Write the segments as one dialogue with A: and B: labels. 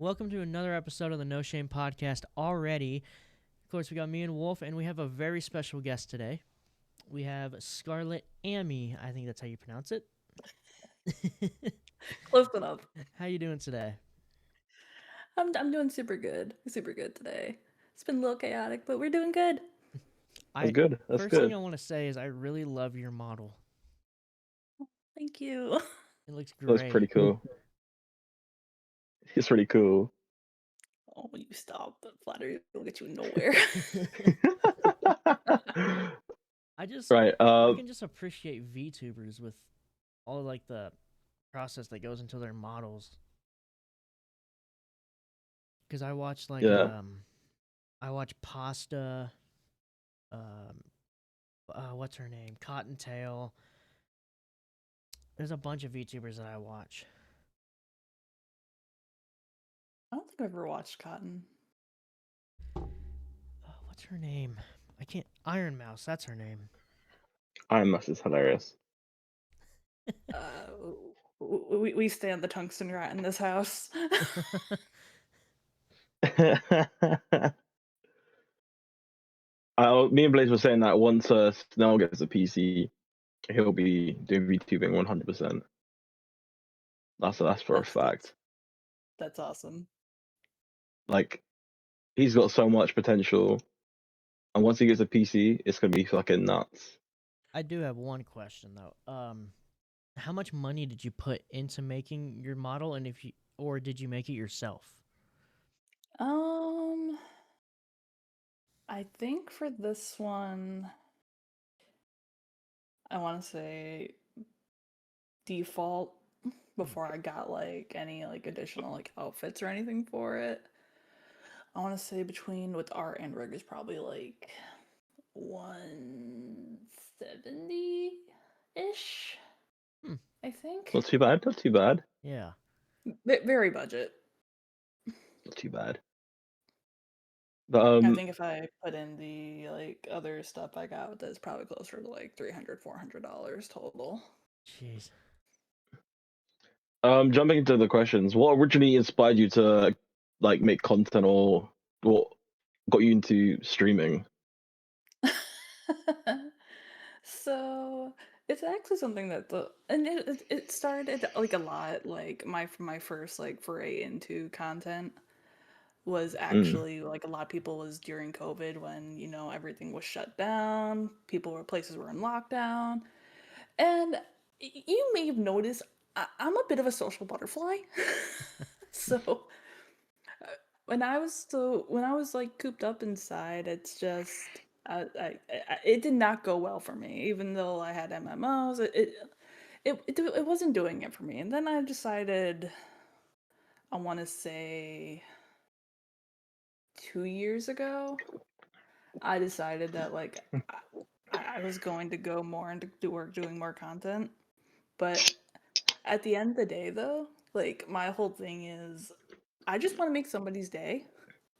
A: Welcome to another episode of the No Shame Podcast already. Of course, we got me and Wolf, and we have a very special guest today. We have ScarletAmi. I think that's how you pronounce it.
B: Close enough.
A: How you doing today?
B: I'm doing super good today. It's been a little chaotic, but we're doing good.
C: That's good. That's
A: First thing
C: good.
A: I want to say is I really love your model.
B: Thank you.
A: It looks
C: That's
A: great.
C: pretty cool. It's pretty cool.
B: Oh, you stop. The flattery will get you nowhere.
C: Right.
A: I can just appreciate VTubers with all like the process that goes into their models. Because I watch
C: Yeah.
A: I watch Pasta, what's her name, Cottontail. There's a bunch of VTubers that I watch.
B: I don't think I've ever watched Cotton.
A: What's her name? I can't. Iron Mouse. That's her name.
C: Iron Mouse is hilarious.
B: We stand the tungsten rat in this house.
C: Me and Blaze were saying that once Snell gets a PC, he'll be doing VTubing 100%. That's for a fact.
B: That's awesome.
C: Like, he's got so much potential, and once he gets a PC, it's gonna be fucking nuts.
A: I do have one question though. How much money did you put into making your model, and or did you make it yourself?
B: I think for this one, I want to say default before I got like any like additional like outfits or anything for it. I want to say between with art and rig is probably like 170 ish. I think.
C: Not too bad. Not too bad.
A: Yeah.
B: Very budget.
C: Not too bad. But
B: I think if I put in the like other stuff I got with it, it's probably closer to like $300-$400 total.
A: Jeez.
C: Jumping into the questions, what originally inspired you to like make content, or what got you into streaming?
B: So it's actually something that it started like a lot like my first like foray into content was actually like a lot of people was during COVID when everything was shut down, places were in lockdown, and you may have noticed I'm a bit of a social butterfly. So when I was like cooped up inside, it's just it did not go well for me. Even though I had MMOs, it wasn't doing it for me. And then I decided, I want to say 2 years ago, I decided that like I was going to go more into doing more content. But at the end of the day, though, like my whole thing is, I just want to make somebody's day.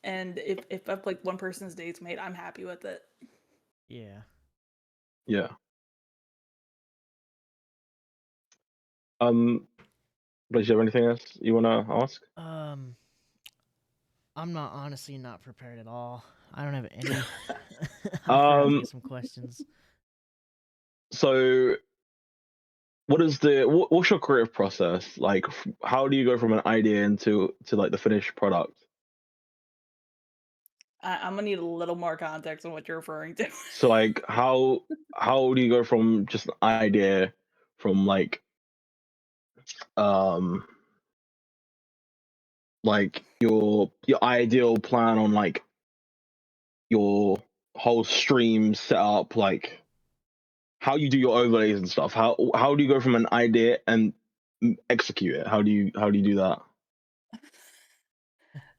B: And if I've like one person's day's made, I'm happy with it.
A: Yeah.
C: Yeah. Does you have anything else you wanna ask?
A: I'm honestly not prepared at all. I don't have any. I'm afraid to get some questions.
C: So, what's your creative process like? How do you go from an idea to like the finished product?
B: I'm gonna need a little more context on what you're referring to.
C: So, like, how do you go from just an idea, from like your ideal plan on like your whole stream setup, like how you do your overlays and stuff? How do you go from an idea and execute it? How do you do that?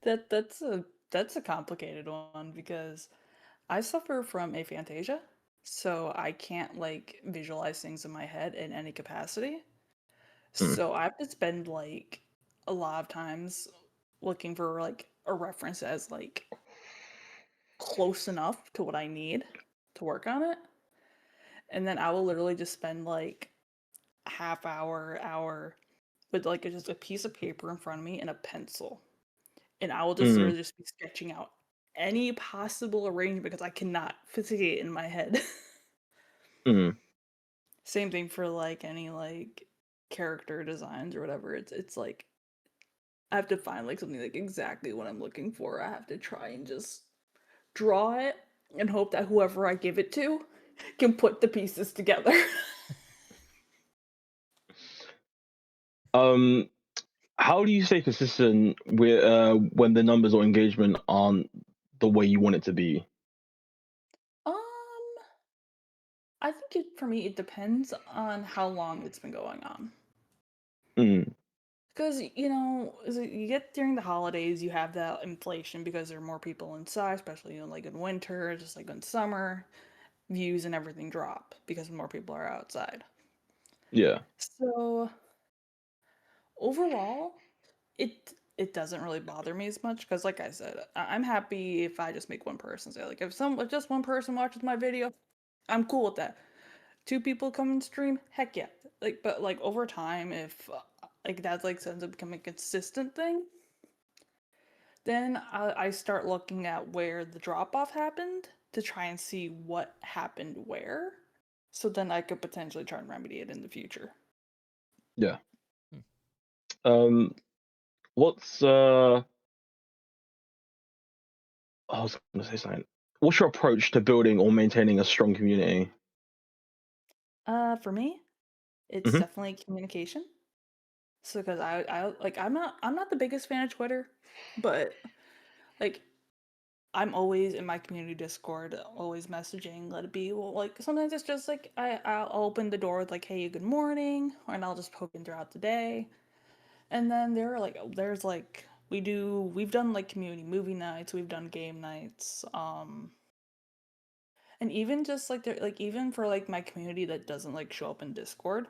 B: That's a complicated one because I suffer from aphantasia, so I can't like visualize things in my head in any capacity. So I have to spend like a lot of times looking for like a reference as like close enough to what I need to work on it. And then I will literally just spend like half hour with like just a piece of paper in front of me and a pencil. and I will just sort
C: Mm,
B: of just be sketching out any possible arrangement because I cannot physically it in my head.
C: mm.
B: Same thing for like any like character designs or whatever. It's like I have to find like something like exactly what I'm looking for. I have to try and just draw it and hope that whoever I give it to can put the pieces together.
C: Um, how do you stay consistent with when the numbers or engagement aren't the way you want it to be?
B: um, I think for me it depends on how long it's been going on.
C: Mm,
B: Because, you get during the holidays, you have that inflation because there are more people inside, especially like in winter, just like in summer, views and everything drop because more people are outside.
C: yeah.
B: So overall, it doesn't really bother me as much because, like I said, I'm happy if I just make one person say like if just one person watches my video, I'm cool with that. Two people come and stream, heck yeah. Like, but like over time, if like that's like ends up becoming a consistent thing, then I start looking at where the drop off happened to try and see what happened where. So then I could potentially try and remedy it in the future.
C: Yeah.
A: Hmm.
C: Um, what's I was gonna say something. What's your approach to building or maintaining a strong community?
B: For me, it's
C: Hmm.
B: definitely communication. So because I like I'm not the biggest fan of Twitter, but like I'm always in my community Discord, always messaging, let it be. Well, like sometimes it's just like I'll open the door with like, hey, good morning, and I'll just poke in throughout the day. And then there's like we've done like community movie nights, we've done game nights, and even just like even for like my community that doesn't like show up in Discord,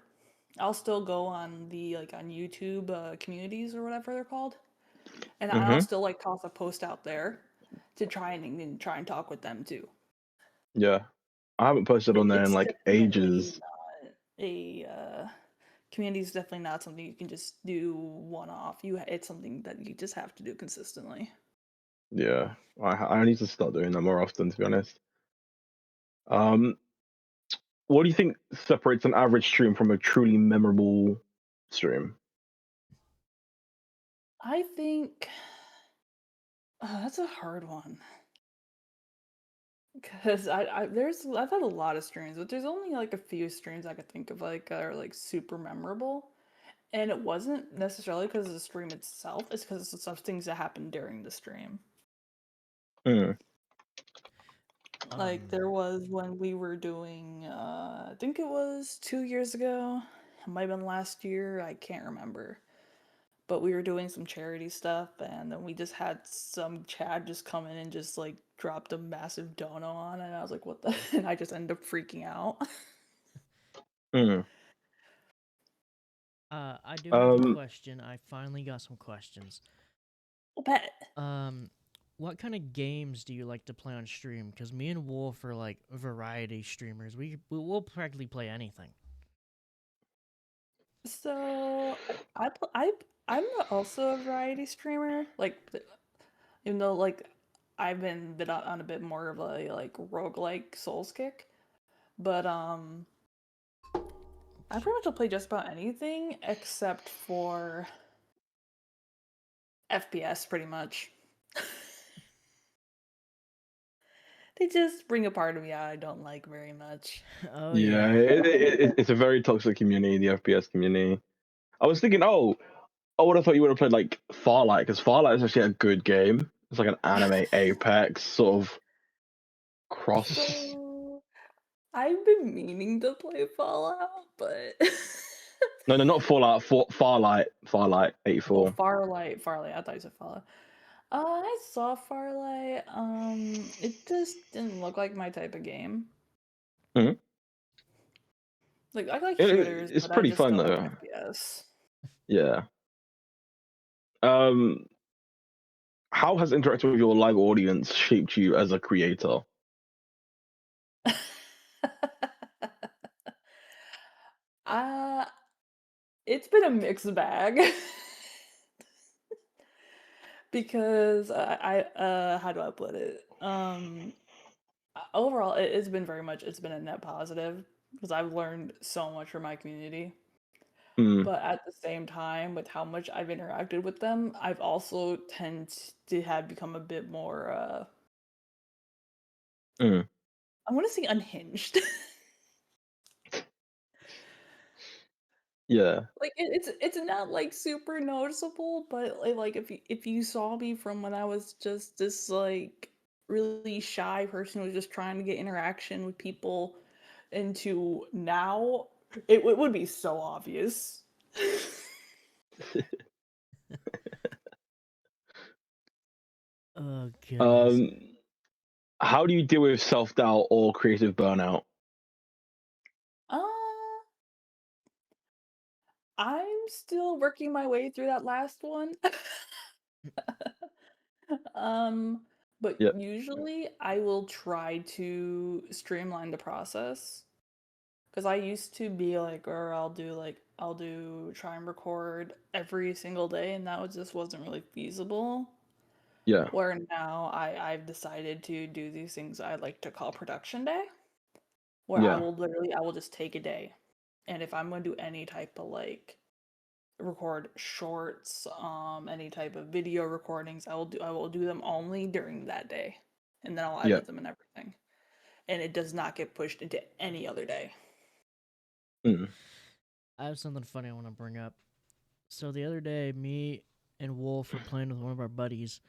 B: I'll still go on the like on YouTube communities or whatever they're called, and I'll
C: Hmm.
B: still like toss a post out there to try and talk with them too.
C: Yeah. I haven't posted on there in
B: It's
C: like
B: definitely
C: ages.
B: not a community is definitely not something you can just do one off. It's something that you just have to do consistently.
C: Yeah. I need to start doing that more often, to be honest. Um, what do you think separates an average stream from a truly memorable stream?
B: I think that's a hard one because I've had a lot of streams, but there's only like a few streams I could think of like that are like super memorable, and it wasn't necessarily because of the stream itself. It's because of some things that happened during the stream.
C: Mm,
B: Like
A: Um,
B: there was when we were doing, I think it was 2 years ago. It might have been last year. I can't remember. But we were doing some charity stuff, and then we just had some Chad just come in and just like dropped a massive dono on it. And I was like, "What the?" And I just ended up freaking out.
C: mm.
A: I do have a
C: Um,
A: question. I finally got some questions.
B: I'll bet.
A: Um, what kind of games do you like to play on stream? Because me and Wolf are like variety streamers. We'll practically play anything.
B: So I'm also a variety streamer. Like even though like I've been on a bit more of a like roguelike souls kick. But I pretty much will play just about anything except for FPS pretty much. They just bring a part of me I don't like very much.
A: Oh
C: yeah,
A: yeah.
C: it's a very toxic community, the FPS community. I was thinking, oh, I would have thought you would have played like Farlight, because Farlight is actually a good game. It's like an anime Apex sort of cross.
B: So I've been meaning to play Fallout, but
C: No, no, not Fallout. Farlight, Farlight
B: oh,
C: 84.
B: Farlight. I thought you said Fallout. I saw Farlight. It just didn't look like my type of game.
C: Mhm.
B: Like I like shooters,
C: It's
B: but I
C: pretty
B: just
C: fun
B: don't like
C: though.
B: FPS.
C: Yeah. Um, how has interacting with your live audience shaped you as a creator?
B: uh it's been a mixed bag. because how do I put it? Overall, it's been it's been a net positive because I've learned so much from my community.
C: Mm,
B: But at the same time, with how much I've interacted with them, I've also tend to have become a bit more
C: mm.
B: I want to say unhinged.
C: Yeah,
B: Like it's not like super noticeable, but like if you saw me from when I was just this like really shy person who was just trying to get interaction with people into now, it would be so obvious.
A: Oh goodness.
C: um, how do you deal with self-doubt or creative burnout?
B: Uh, I'm still working my way through that last one. Um, but
C: Yeah,
B: usually I will try to streamline the process. Because I used to be like, or I'll do try and record every single day, and just wasn't really feasible.
C: yeah,
B: Where now I've decided to do these things I like to call production day, where
C: yeah,
B: I will just take a day, and if I'm going to do any type of like record shorts, any type of video recordings, I will do them only during that day, and then I'll
C: yeah.
B: edit them and everything, and it does not get pushed into any other day.
C: Mm,
A: I have something funny I want to bring up. So the other day, me and Wolf were playing with one of our buddies,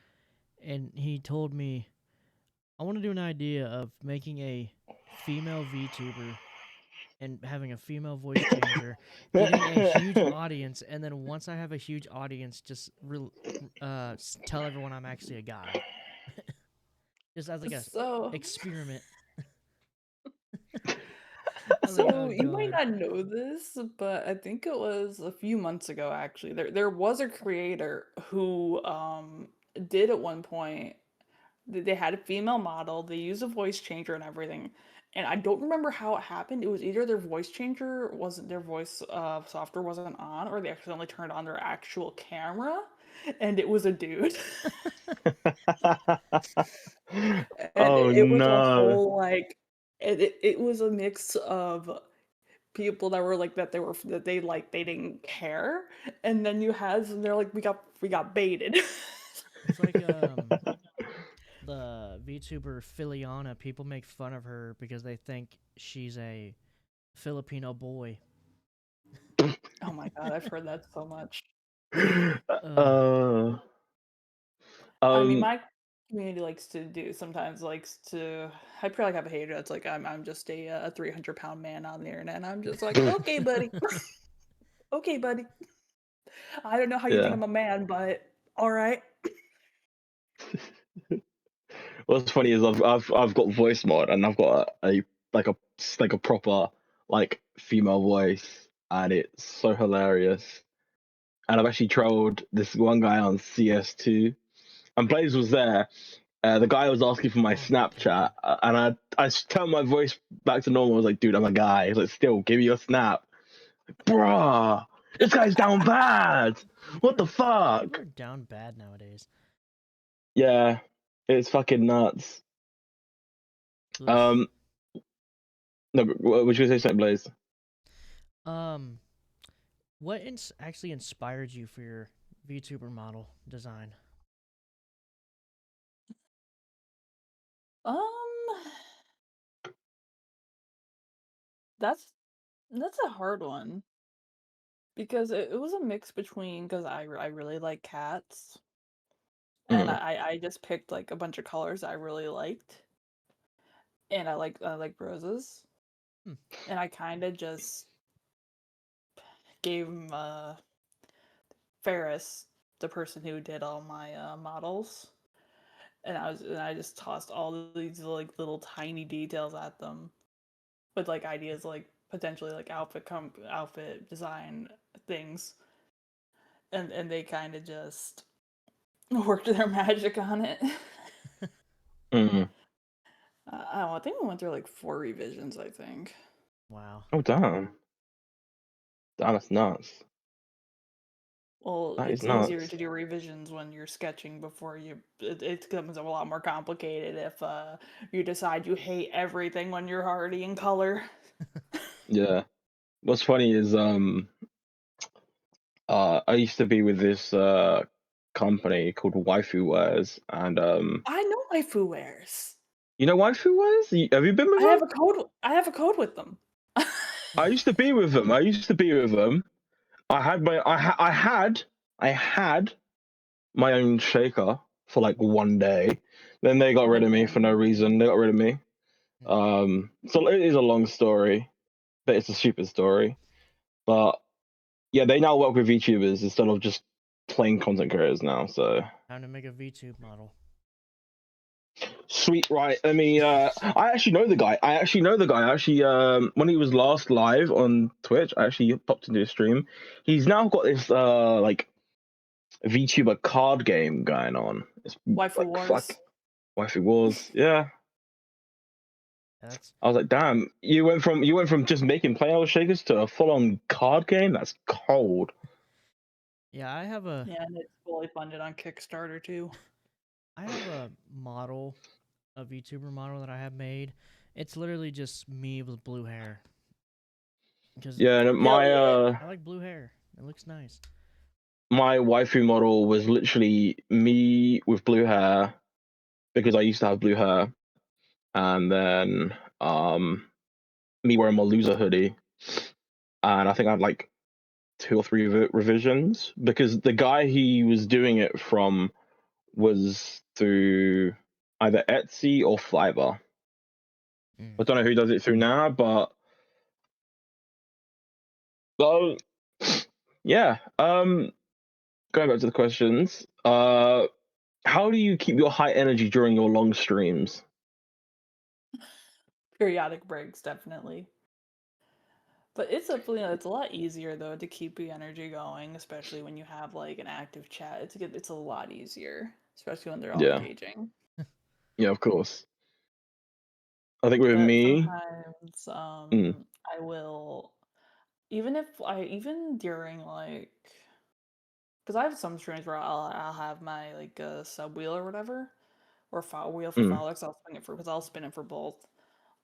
A: and he told me, I want to do an idea of making a female VTuber and having a female voice changer, getting a huge audience, and then once I have a huge audience, just tell everyone I'm actually a guy. Just as like a
B: So
A: experiment. I was like, oh
B: So you might
A: god.
B: not know this, but I think it was a few months ago actually. There was a creator who did at one point they had a female model, they used a voice changer and everything. And I don't remember how it happened. It was either their voice changer wasn't their voice software wasn't on, or they accidentally turned on their actual camera and it was a dude. And
C: oh
B: it was a
C: no.
B: whole like it was a mix of people that were like that they didn't care, and then you had some they're like we got baited.
A: It's like the VTuber Filiana. People make fun of her because they think she's a Filipino boy.
B: Oh my god, I've heard that so much.
A: Ugh.
C: uh,
B: I mean,
C: um,
B: my community likes to do sometimes likes to I probably have a hater that's like I'm just a 300-pound man on the internet, and I'm just like, okay, buddy, okay, buddy. I don't know how you think
C: yeah.
B: I'm a man, but all right.
C: What's funny is I've got voice mod and I've got like a like a proper like female voice and it's so hilarious. And I've actually trolled this one guy on CS2 and Blaze was there. The guy was asking for my
A: Oh my
C: Snapchat,
A: god.
C: and I turned my voice back to normal. I was like, "Dude, I'm a guy." He's like, "Still, give me your snap, bruh. This guy's down bad. What the
A: People
C: fuck?"
A: are down bad nowadays.
C: Yeah, it's fucking nuts.
A: Oof.
C: Um, no, would you say something, Blaze?
A: Um, what actually inspired you for your VTuber model design?
B: Um, that's that's a hard one because it was a mix between because I really like cats, and
C: Mm,
B: I just picked like a bunch of colors I really liked, and I like roses,
A: Hmm.
B: and I kind of just gave him Ferris, the person who did all my models, and I just tossed all these like little tiny details at them with like ideas like potentially like outfit design things, and they kind of just worked their magic on it.
C: mm.
B: I don't know, I think we went through like 4 revisions, I think.
A: Wow.
C: Oh damn, damn, that's nuts.
B: Well,
C: That is
B: it's easier
C: nuts.
B: to do revisions when you're sketching before you. It becomes a lot more complicated if you decide you hate everything when you're already in color.
C: Yeah. What's funny is I used to be with this company called Waifu Wares, and
B: I know waifu wears.
C: you know Waifu Wares? Have you been with
B: I
C: them?
B: have a code. I have a code with them.
C: I used to be with them. I used to be with them. I had my own shaker for like one day. Then they got rid of me for no reason. They got rid of me. So it is a long story, but it's a stupid story. But yeah, they now work with VTubers instead of just plain content creators now. So
A: Time to make a VTube model.
C: sweet, right? I mean, I actually know the guy. I actually, when he was last live on Twitch, I actually popped into his stream. He's now got this like VTuber card game going on. It's
B: Waifu
C: like fuck,
B: wars.
C: Wifey Wars. Yeah,
A: That's
C: I was like, damn, you went from just making playout shakers to a full on card game. That's cold.
A: yeah. I have a
B: Yeah, and it's fully funded on Kickstarter too.
A: model, a VTuber model that I have made. It's literally just me with blue hair. Because
C: Yeah, and
B: Hell yeah.
A: I like blue hair. It looks nice.
C: my waifu model was literally me with blue hair because I used to have blue hair, and then me wearing my loser hoodie, and I think I had like 2 or 3 revisions because the guy he was doing it from was through either Etsy or Fiverr. I don't know who does it through now, but well, yeah. Going back to the questions. How do you keep your high energy during your long streams?
B: Periodic breaks, definitely. But it's it's a lot easier though to keep the energy going, especially when you have like an active chat. It's a lot easier, especially when they're all
C: Yeah,
B: engaging.
C: yeah, of course. I think with
B: But
C: me,
B: sometimes
C: mm,
B: I will, even during like, because I have some streams where I'll have my like sub wheel or whatever, or file wheel for
C: mm,
B: follow, because I'll spin it for both.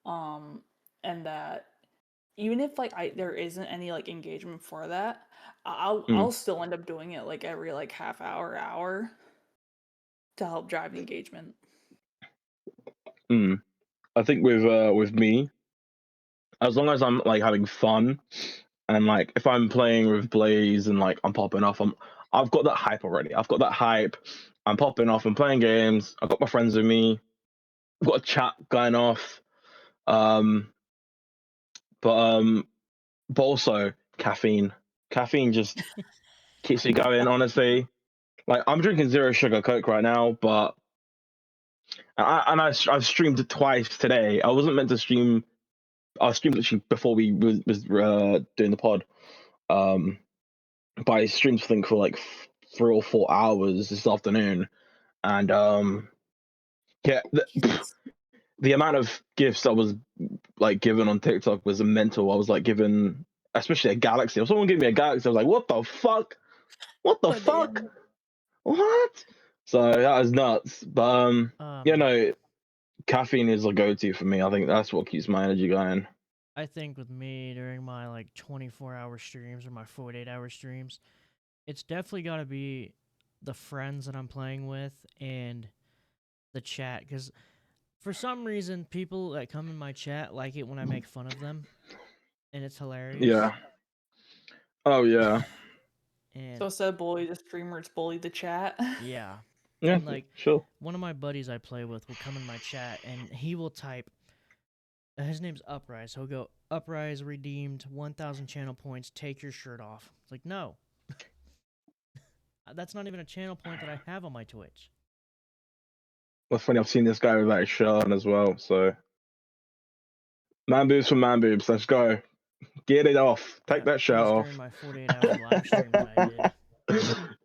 B: Um, and that even if like there isn't any like engagement for that,
C: mm,
B: I'll still end up doing it like every like half hour to help drive the engagement.
C: mm. I think with me, as long as I'm like having fun and like if I'm playing with Blaze and like I'm popping off, I've got that hype already. I've got that hype. I'm popping off and playing games. I've got my friends with me. I've got a chat going off. Um, but also caffeine. Caffeine just keeps me going. Honestly, like I'm drinking zero sugar Coke right now, but I've streamed it twice today. I wasn't meant to stream. I streamed literally before we was doing the pod. Um, but I streamed something for like 3 or 4 hours this afternoon, and yeah, the amount of gifts I was like given on TikTok was mental. I was like given, especially a galaxy. If someone gave me a galaxy, I was like, what the fuck? What the
B: Oh
C: fuck?
B: damn!
C: What? So that was nuts. But you
A: Um,
C: know, caffeine is a go-to for me. I think that's what keeps my energy going.
A: I think with me during my like 24-hour streams or my 48-hour streams, it's definitely got to be the friends that I'm playing with and the chat. Because for some reason, people that come in my chat like it when I make fun of them, and it's hilarious.
C: Yeah. Oh yeah.
A: And
B: So instead of bully the streamer, it's bully the chat.
A: yeah,
C: Yeah.
A: and like
C: Sure.
A: one of my buddies I play with will come in my chat and he will type. His name's Uprise. He'll go, Uprise redeemed 1,000 channel points. Take your shirt off. It's like, no. That's not even a channel point that I have on my Twitch.
C: Well, funny. I've seen this guy with that shirt on as well. So man boobs for man boobs. Let's go. Get it off. Take
A: Yeah,
C: that
A: it
C: shirt
A: was
C: off.
A: during my 48-hour live stream that I did.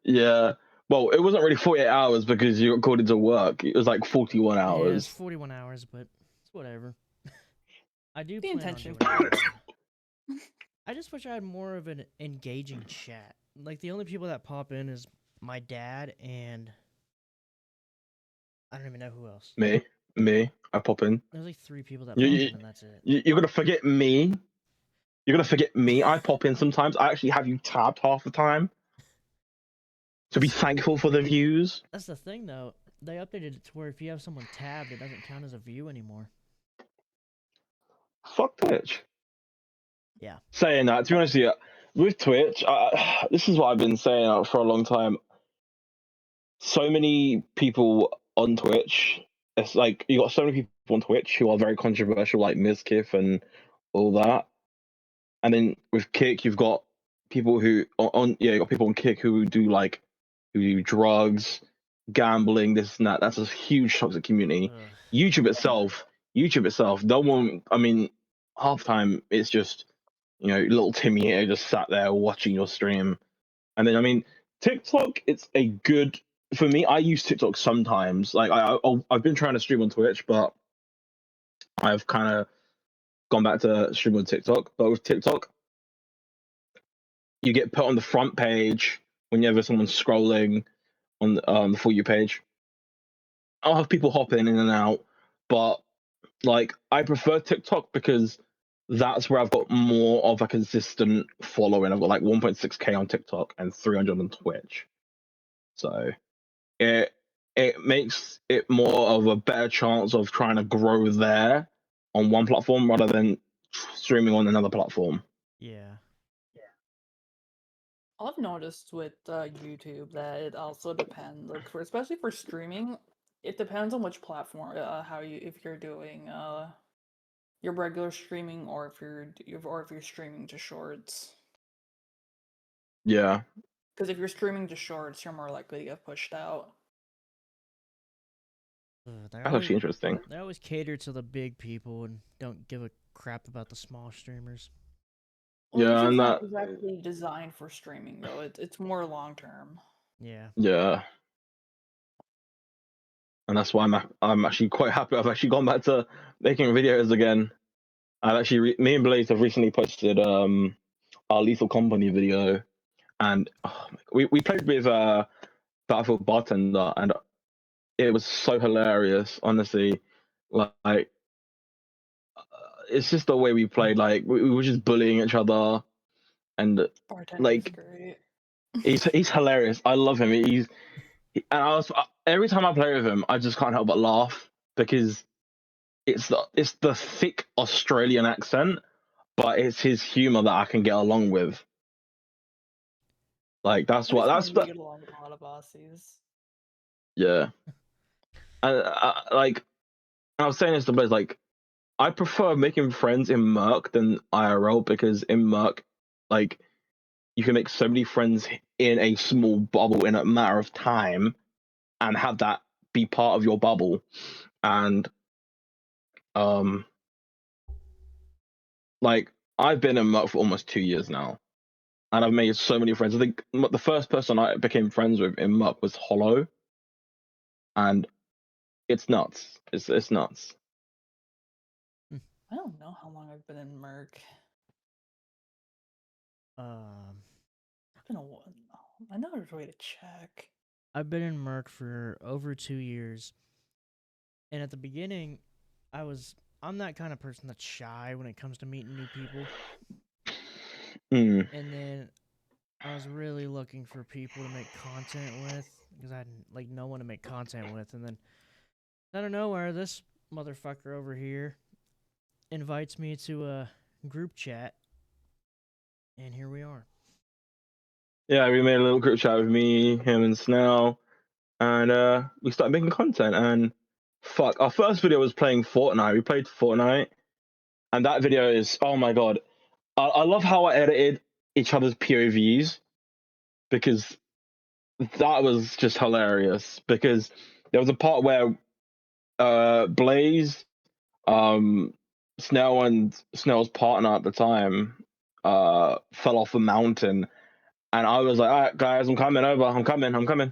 C: Yeah. Well, it wasn't really 48 hours because you got called into work. It was like 41
A: Yeah, it's
C: hours.
A: 41 hours, but it's whatever. I do
B: The
A: plan on
B: intention
A: doing it
B: counts.
A: again. I just wish I had more of an engaging chat. like the only people that pop in is my dad and I don't even know who else.
C: Me. I pop in.
A: There's like 3 people that
C: You,
A: pop
C: you,
A: in and that's it.
C: you're gonna forget me. You're gonna forget me. I pop in sometimes. I actually have you tabbed half the time. So be thankful for the views.
A: That's the thing though. They updated it to where if you have someone tabbed, it doesn't count as a view anymore.
C: Fuck Twitch.
A: Yeah.
C: Saying that, to be honest with you, with Twitch, this is what I've been saying for a long time. So many people on Twitch. It's like you got so many people on Twitch who are very controversial, like Mizkif and all that. And then with Kick, you've got people who you got people on Kick who do drugs, gambling, this and that. That's a huge toxic community.
A: Ugh.
C: YouTube itself, no one. I mean, half time it's just little Timmy here just sat there watching your stream, and then I mean TikTok. It's a good for me. I use TikTok sometimes. Like I've been trying to stream on Twitch, but I've kind of gone back to stream on TikTok. But with TikTok, you get put on the front page whenever someone's scrolling on the For You page. I'll have people hop in and out, but like I prefer TikTok because that's where I've got more of a consistent following. I've got like 1.6k on TikTok and 300 on Twitch, so it makes it more of a better chance of trying to grow there on one platform rather than streaming on another platform.
A: Yeah.
B: I've noticed with YouTube that it also depends, like especially for streaming, it depends on which platform, if you're doing your regular streaming or if you're streaming to shorts.
C: Yeah,
B: Because if you're streaming to shorts, you're more likely to get pushed out.
C: that's actually interesting.
A: They always cater to the big people and don't give a crap about the small streamers.
B: Well,
C: Yeah,
B: YouTube's
C: and
B: not
C: that
B: exactly designed for streaming though. It's more long term.
A: Yeah.
C: yeah, and that's why I'm actually quite happy. I've actually gone back to making videos again. I've actually me and Blaze have recently posted our Lethal Company video, and we played with Battlefield Bartender, and it was so hilarious. Honestly, like it's just the way we played. Like we were just bullying each other, and
B: Bartender's
C: like
B: great.
C: he's hilarious. I love him. And every time I play with him, I just can't help but laugh because it's the thick Australian accent, but it's his humor that I can get along with. Like
B: I find get along with a lot of Aussies.
C: Yeah. And like I was saying this to Blaze, like I prefer making friends in Merc than IRL because in Merc, like you can make so many friends in a small bubble in a matter of time and have that be part of your bubble. And like I've been in Merc for almost 2 years now, and I've made so many friends. I think the first person I became friends with in Merc was Hollow, and it's nuts. It's nuts.
B: I don't know how long I've been in Merc. It's been a while. I know there's a way to check.
A: I've been in Merc for over 2 years. And at the beginning, I'm that kind of person that's shy when it comes to meeting new people. And then I was really looking for people to make content with because I had like no one to make content with. And then out of nowhere, this motherfucker over here invites me to a group chat, and here we are.
C: Yeah, we made a little group chat with me, him, and Snell, and we started making content. And fuck, our first video was playing Fortnite. We played Fortnite, and that video is, oh my god, I love how I edited each other's POVs because that was just hilarious. Because there was a part where Blaze, Snell and Snell's partner at the time, fell off a mountain, and I was like, "All right, guys, I'm coming over. I'm coming."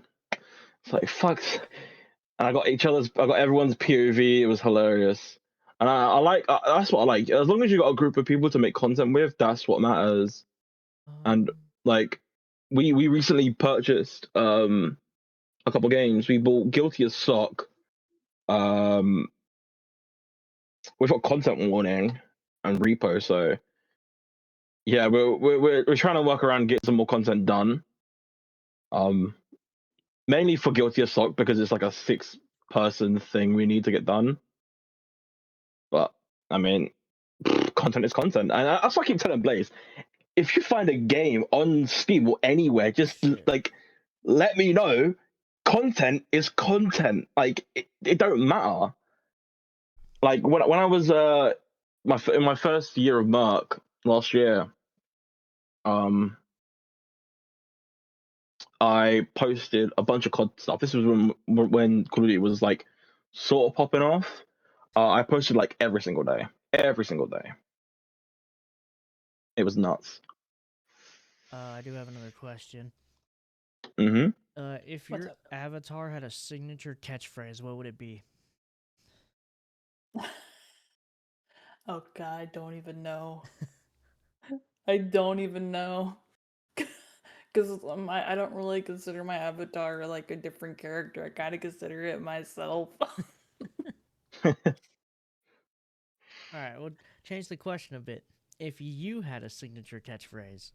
C: It's like fuck, and I got everyone's POV. It was hilarious, and I like that's what I like. As long as you got a group of people to make content with, that's what matters. And like we recently purchased a couple games. We bought Guilty as Sock. We've got content warning and repo, so yeah, we're trying to work around and get some more content done. Mainly for Guilty as Sock because it's like a 6-person thing we need to get done. But I mean, content is content, and that's what I keep telling Blaze. If you find a game on Steam or anywhere, just
A: Shit.
C: like let me know. Content is content. Like it don't matter. Like when I was in my first year of Merc last year, I posted a bunch of COD stuff. This was when Call of Duty was like sort of popping off. I posted like every single day. Every single day. It was nuts.
A: I do have another question.
C: Mm-hmm.
A: If
B: What's
A: your
B: up?
A: avatar had a signature catchphrase, what would it be?
B: Oh god, I don't even know. I don't even know. Because I don't really consider my avatar like a different character. I kind of consider it myself.
A: All right, we'll change the question a bit. If you had a signature catchphrase,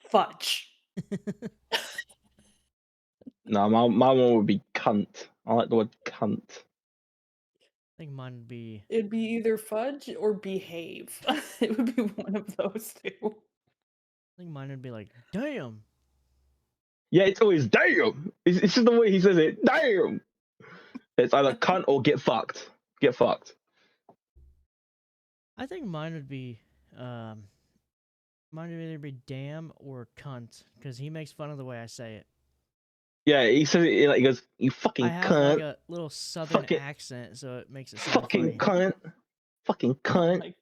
B: Fudge.
C: No, my one would be cunt. I like the word cunt.
A: I think mine would be.
B: It'd be either fudge or behave. It would be one of those two.
A: I think mine would be like, damn.
C: Yeah, it's always damn. It's just the way he says it. Damn. It's either cunt or get fucked. Get fucked.
A: I think mine would be. Mine would either be damn or cunt, because he makes fun of the way I say it.
C: Yeah, he says it like he goes, "You
A: I
C: fucking
A: have like
C: cunt,
A: a little southern
C: fucking
A: accent, so it makes it sound
C: fucking
A: funny.
C: cunt, fucking
B: Oh
C: cunt."
B: my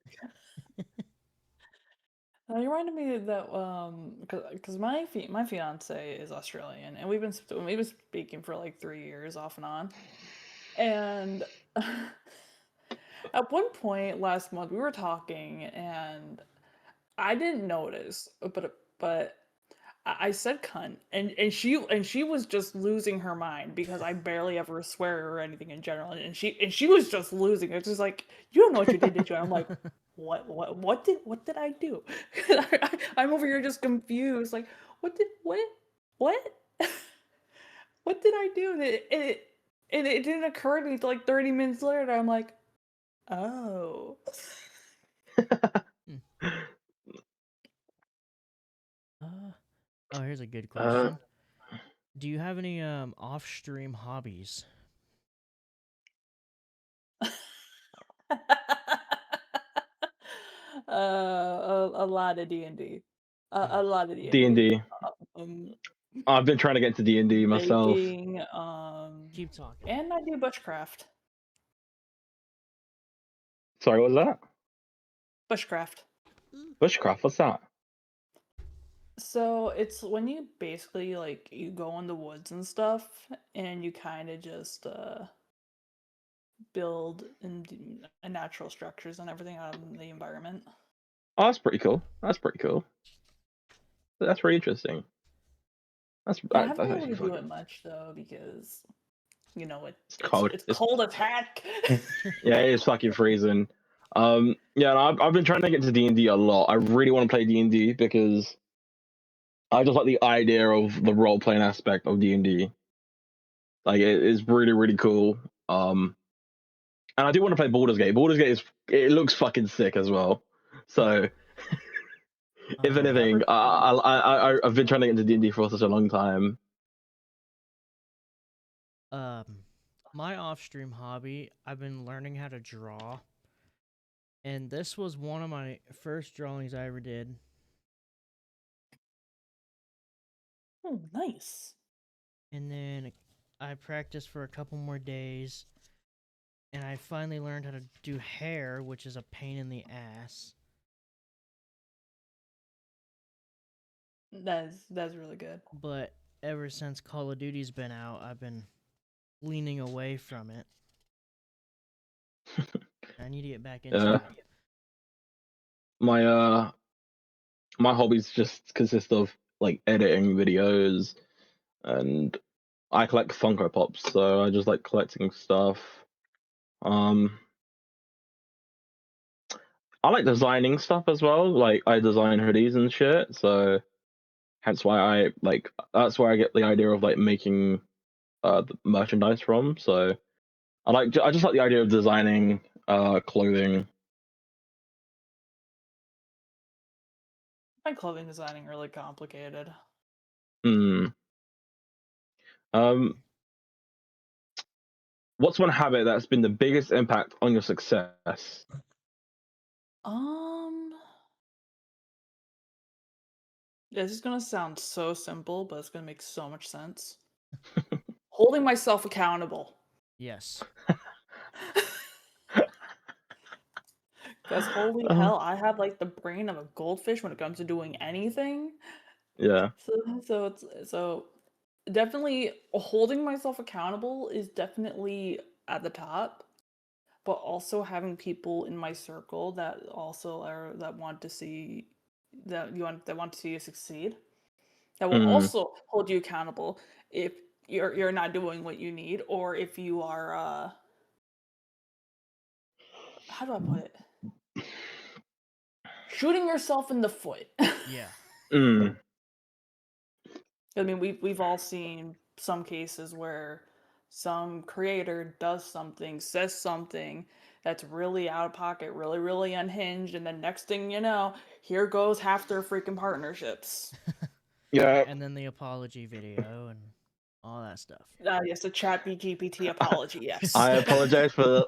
B: You reminded me that because my fiance is Australian and we've been speaking for like 3 years off and on, and at one point last month we were talking and I didn't notice, but I said cunt and she was just losing her mind because I barely ever swear or anything in general, and she was just losing it. It's just like, you don't know what you did you? And I'm like, what did I do? I'm over here just confused, like what what did I do? And it didn't occur to me till like 30 minutes later. I'm like, oh.
A: Oh, here's a good
C: uh,
A: question. Do you have any off-stream hobbies?
B: A lot of D&D. A lot of
C: D and
B: D&D.
C: D.
B: Um,
C: I've been trying to get into D&D myself.
B: baking,
A: Keep talking.
B: and I do bushcraft.
C: Sorry, what was that?
B: Bushcraft.
C: Bushcraft. What's that?
B: So it's when you basically like you go in the woods and stuff, and you kind of just build natural structures and everything out of the environment.
C: Oh, that's pretty cool. That's pretty cool. That's very interesting.
B: Yeah, I
C: That's
B: haven't been able
C: actually
B: to do
C: fucking.
B: it much though because
C: It's cold.
B: it's cold as heck.
C: Yeah, it is fucking freezing. Yeah, and I've been trying to get into D&D a lot. I really want to play D&D because I just like the idea of the role playing aspect of D&D. Like it is really cool. And I do want to play Baldur's Gate. Baldur's Gate it looks fucking sick as well. So if anything,
B: Never-
C: I've been trying to get into D&D for such a long time.
A: My off-stream hobby, I've been learning how to draw, and this was one of my first drawings I ever did.
B: Oh, nice.
A: And then I practiced for a couple more days, and I finally learned how to do hair, which is a pain in the ass.
B: That's really good.
A: But ever since Call of Duty's been out, I've been leaning away from it. I need to get back into it.
C: My my hobbies just consist of like editing videos, and I collect Funko Pops, so I just like collecting stuff. I like designing stuff as well. Like I design hoodies and shit, so hence why that's where I get the idea of like making the merchandise from. So I just like the idea of designing clothing.
B: I find clothing designing really complicated.
C: Hmm. Um, what's one habit that's been the biggest impact on your success?
B: This is gonna sound so simple, but it's gonna make so much sense. Holding myself accountable.
A: Yes.
B: Because holy hell, I have like the brain of a goldfish when it comes to doing anything.
C: Yeah.
B: So definitely holding myself accountable is definitely at the top, but also having people in my circle that also are that want to see that want to see you succeed, that will
C: Mm.
B: also hold you accountable if you're not doing what you need, or if you are how do I put it? Shooting yourself in the foot.
A: Yeah.
C: Mm.
B: I mean, we've all seen some cases where some creator does something, says something that's really out of pocket, really, really unhinged, and then next thing you know, here goes half their freaking partnerships.
C: Yeah.
A: And then the apology video and all that stuff.
B: Yes, a chat GPT apology, yes.
C: I apologize for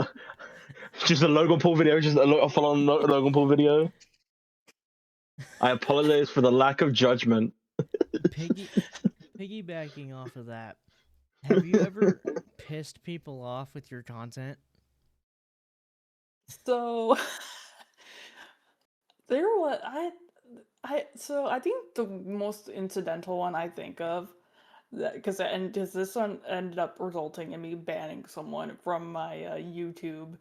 C: just a Logan Paul video, just a full-on Logan Paul video. I apologize for the lack of judgment.
A: Piggybacking off of that, have you ever pissed people off with your content?
B: So there was I think the most incidental one I think of, because this one ended up resulting in me banning someone from my YouTube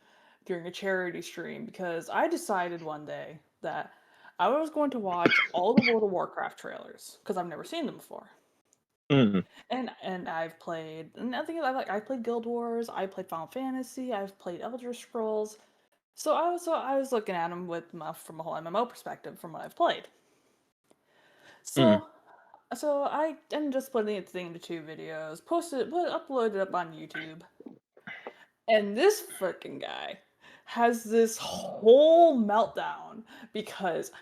B: during a charity stream, because I decided one day that I was going to watch all the World of Warcraft trailers because I've never seen them before.
C: Mm.
B: And I've played, and I think I played Guild Wars, I played Final Fantasy, I've played Elder Scrolls. So I was looking at them from a whole MMO perspective from what I've played.
C: Mm.
B: So I ended up splitting the thing into 2 videos, uploaded it up on YouTube. And this freaking guy has this whole meltdown because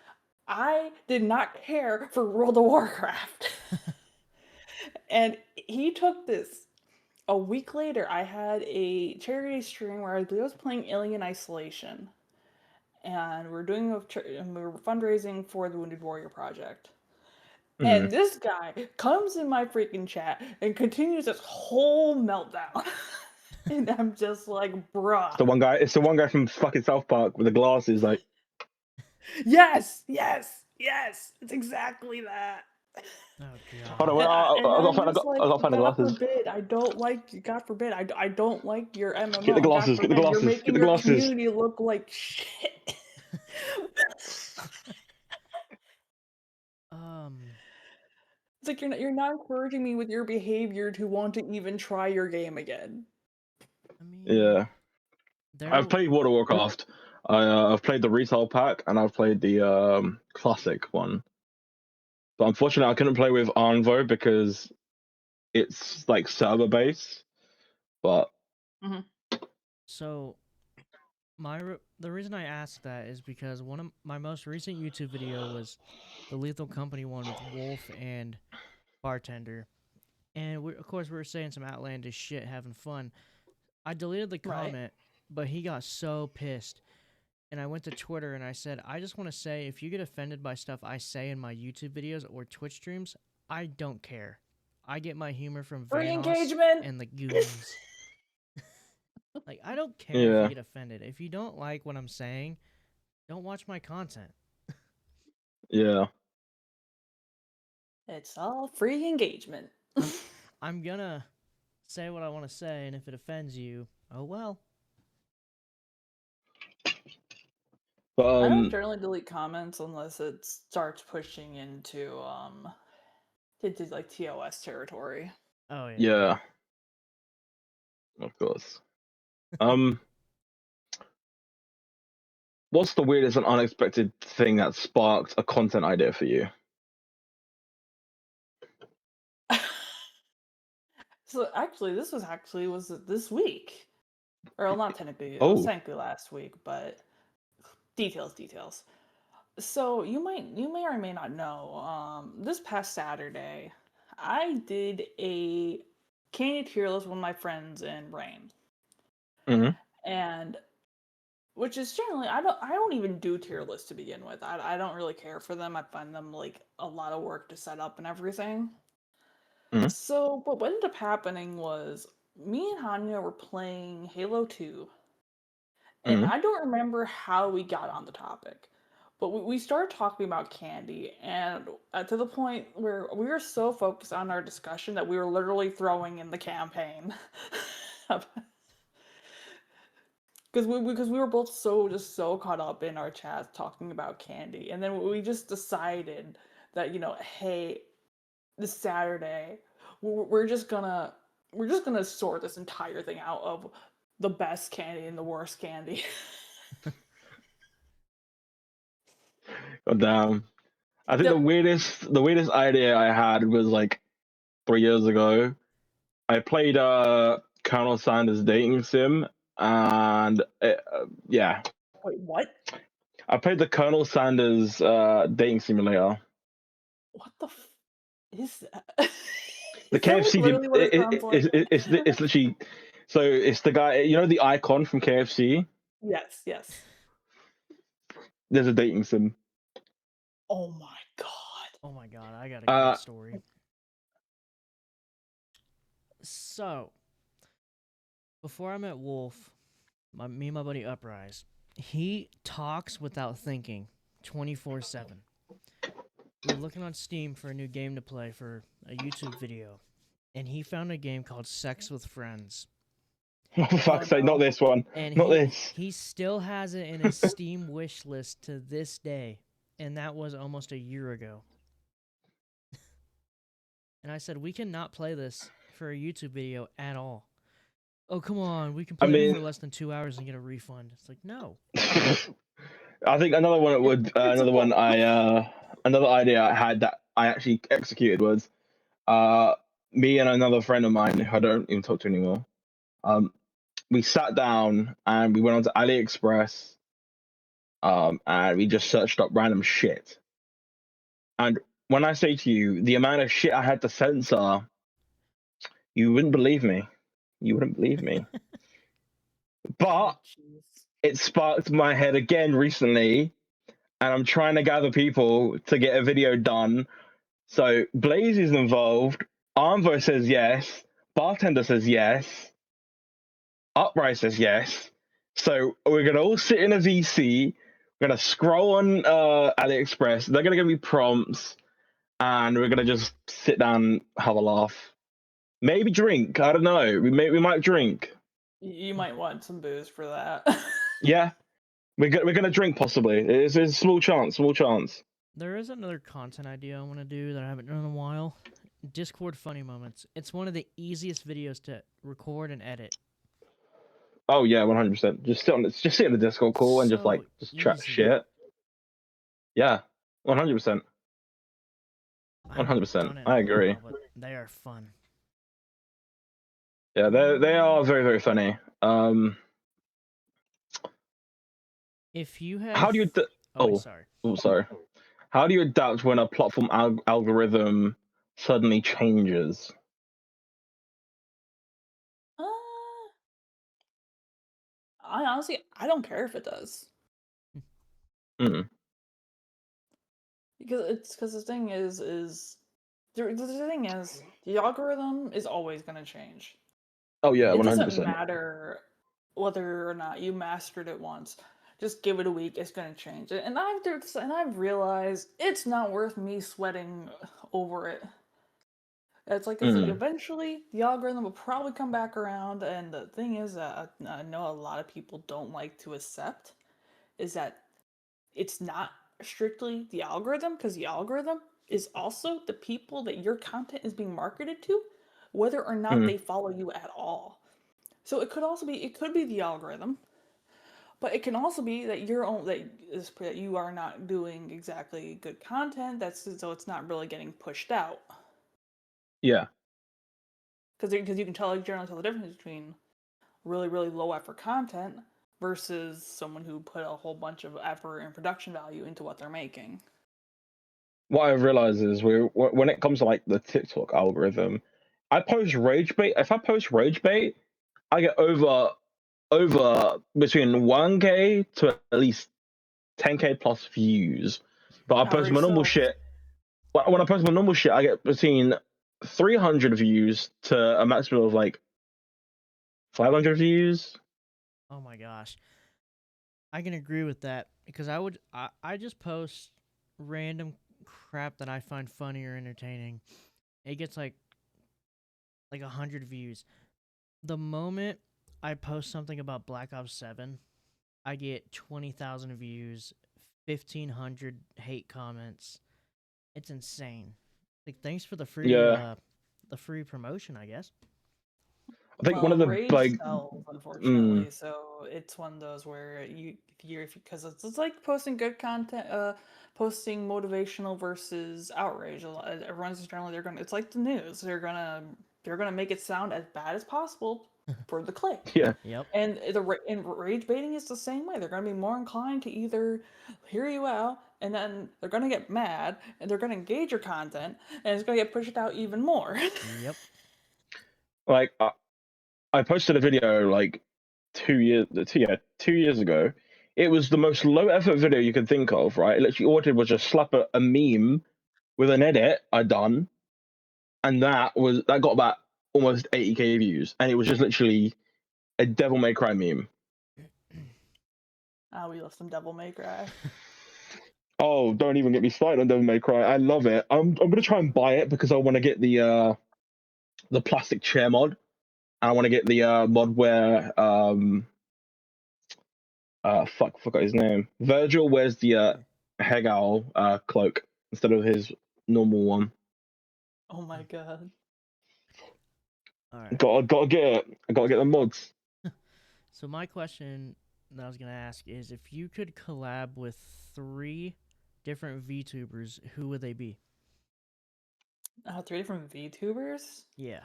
B: I did not care for World of Warcraft. And he took this. A week later, I had a charity stream where I was playing Alien Isolation, and we were fundraising for the Wounded Warrior Project.
C: Mm.
B: And this guy comes in my freaking chat and continues this whole meltdown. And I'm just like, bruh.
C: It's the one guy from fucking South Park with the glasses, like.
B: Yes, yes, yes. It's exactly that.
A: Oh
C: Hold
A: god.
C: on, wait,
B: And
C: I gotta
B: I'm
C: find,
B: just like,
C: I gotta find the
B: God
C: glasses.
B: forbid, I don't like, God forbid, I don't like your
C: Get the
B: MMO. God
C: glasses. Get the
B: forbid, you're
C: glasses. Get
B: making
C: the
B: your
C: glasses.
B: community look like shit. It's like you're not encouraging me with your behavior to want to even try your game again.
A: I mean,
C: Yeah, I've
A: there.
C: played World of Warcraft. I've played the retail pack and I've played the classic one. But unfortunately, I couldn't play with Arnvo because it's like server based. But
A: So the reason I asked that is because one of my most recent YouTube video was the Lethal Company one with Wolf and Bartender, and of course we were saying some outlandish shit, having fun. I deleted the
B: Right.
A: comment, but he got so pissed, and I went to Twitter and I said, I just want to say, if you get offended by stuff I say in my YouTube videos or Twitch streams, I don't care. I get my humor from
B: Free
A: Vanoss
B: engagement.
A: and the goons. Like, I don't care if you
C: yeah,
A: get offended. If you don't like what I'm saying, don't watch my content.
C: yeah.
B: It's all free engagement.
A: I'm gonna say what I want to say, and if it offends you, oh well.
C: But
B: I don't generally delete comments unless it starts pushing into into like TOS territory.
A: Oh yeah.
C: Yeah, of course. Um, what's the weirdest and unexpected thing that sparked a content idea for you?
B: So actually, this was this week, or well, not technically. It was
C: Oh,
B: technically last week, but details. So you may or may not know. This past Saturday, I did a candy tier list with my friends in Rain,
C: hmm
B: and which is generally I don't even do tier lists to begin with. I don't really care for them. I find them like a lot of work to set up and everything.
C: hmm
B: So, but what ended up happening was me and Hanya were playing Halo 2, and
C: hmm
B: I don't remember how we got on the topic, but we started talking about candy, and to the point where we were so focused on our discussion that we were literally throwing in the campaign. Because we were both so caught up in our chats talking about candy, and then we just decided that hey, this Saturday we're just gonna sort this entire thing out of the best candy and the worst candy.
C: God damn. I think
B: Yep.
C: the weirdest idea I had was like 3 years ago. I played Colonel Sanders dating sim, and yeah,
B: Wait, what?
C: I played the Colonel Sanders dating simulator.
B: What the is that?
C: The
B: Is that like
C: KFC,
B: literally what it sounds like?
C: it's literally, so it's the guy, you know, the icon from KFC.
B: Yes, yes.
C: There's a dating sim.
B: Oh my god.
A: Oh my god, I got a
C: Uh,
A: great story. So, before I met Wolf, me and my buddy Uprise, he talks without thinking 24/7. We were looking on Steam for a new game to play for a YouTube video, and he found a game called Sex with Friends.
C: for
B: Oh
C: fuck's sake, not
B: no.
C: this one,
A: And
C: not this.
A: he still has it in his Steam wish list to this day, and that was almost a year ago. And I said, we cannot play this for a YouTube video at all. Oh, come on, we can
C: I
A: play it
C: mean,
A: for less than 2 hours and get a refund. It's like, no.
C: I think another one that would
B: It's a
C: another one
B: ball.
C: another idea I had that I actually executed was uh me and another friend of mine who I don't even talk to anymore. Um, we sat down and we went onto AliExpress, and we just searched up random shit. And when I say to you the amount of shit I had to censor, you wouldn't believe me. You wouldn't believe me.
B: Oh
C: But
B: jeez.
C: it sparked my head again recently, and I'm trying to gather people to get a video done. So Blaze is involved. Armvo says yes. Bartender says yes. Upright says yes. So we're gonna all sit in a VC. We're gonna scroll on AliExpress. They're gonna give me prompts, and we're gonna just sit down, have a laugh, maybe drink. I don't know. We might drink.
B: You might want some booze for that.
C: Yeah, we're gonna drink possibly. It's a small chance. Small chance.
A: There is another content idea I want to do that I haven't done in a while. Discord funny moments. It's one of the easiest videos to record and edit.
C: Oh yeah, 100%. Just sit in the Discord call and just
A: So
C: just chat
A: easy.
C: shit. Yeah, 100%.
A: I haven't
C: 100%.
A: done it in
C: I
A: a
C: agree.
A: while, but they are fun.
C: Yeah, they are very very funny.
A: If you had,
C: How do you?
A: oh wait,
C: Oh,
A: sorry.
C: oh, sorry. How do you adapt when a platform algorithm suddenly changes?
B: uh, I don't care if it does.
C: Mm.
B: Because the thing is the thing is the algorithm is always going to change.
C: Oh yeah,
B: It
C: one hundred
B: doesn't
C: percent.
B: matter whether or not you mastered it once. Just give it a week, it's going to change. And I've realized it's not worth me sweating over it. It's like
C: Mm.
B: eventually the algorithm will probably come back around, and the thing is that I know a lot of people don't like to accept is that it's not strictly the algorithm, because the algorithm is also the people that your content is being marketed to, whether or not they follow you at all. So it could be the algorithm, but it can also be that that you are not doing exactly good content. So it's not really getting pushed out.
C: Yeah.
B: Because you can generally tell the difference between really really low effort content versus someone who put a whole bunch of effort and production value into what they're making.
C: What I realize is when it comes to like the TikTok algorithm, I post rage bait. If I post rage bait, I get over between 1K to at least 10K plus views. But I post my
B: Outrage
C: normal
B: self.
C: shit. When I post my normal shit, I get between 300 views to a maximum of like 500 views.
A: Oh my gosh. I can agree with that because I just post random crap that I find funny or entertaining. It gets like 100 views. The moment I post something about Black Ops 7, I get 20,000 views, 1,500 hate comments. It's insane. Like, thanks for the
C: Yeah,
A: free promotion, I guess.
C: I think one
B: Well,
C: of the
B: rage
C: like,
B: sells,
C: mm,
B: unfortunately. So it's one of those where if because it's like posting good content, posting motivational versus outrage. Everyone's generally they're gonna. It's like the news. They're gonna make it sound as bad as possible for the click.
C: yeah,
A: Yep.
B: And rage baiting is the same way. They're going to be more inclined to either hear you out, and then they're going to get mad, and they're going to engage your content, and it's going to get pushed out even more.
A: Yep.
C: like I posted a video like 2 years ago. It was the most low effort video you can think of, right? Literally, all I did was just slap a meme with an edit I done, and that got about almost 80K views, and it was just literally a Devil May Cry meme.
B: We love some Devil May Cry.
C: Oh, don't even get me started on Devil May Cry. I love it. I'm gonna try and buy it because I want to get the plastic chair mod, and I want to get the mod where forgot his name. Virgil wears the Hegel cloak instead of his normal one.
B: Oh my god.
A: All right.
C: Gotta get it. I gotta get the mods.
A: So my question that I was gonna ask is, if you could collab with 3 different VTubers, who would they be?
B: 3 different VTubers?
A: Yeah.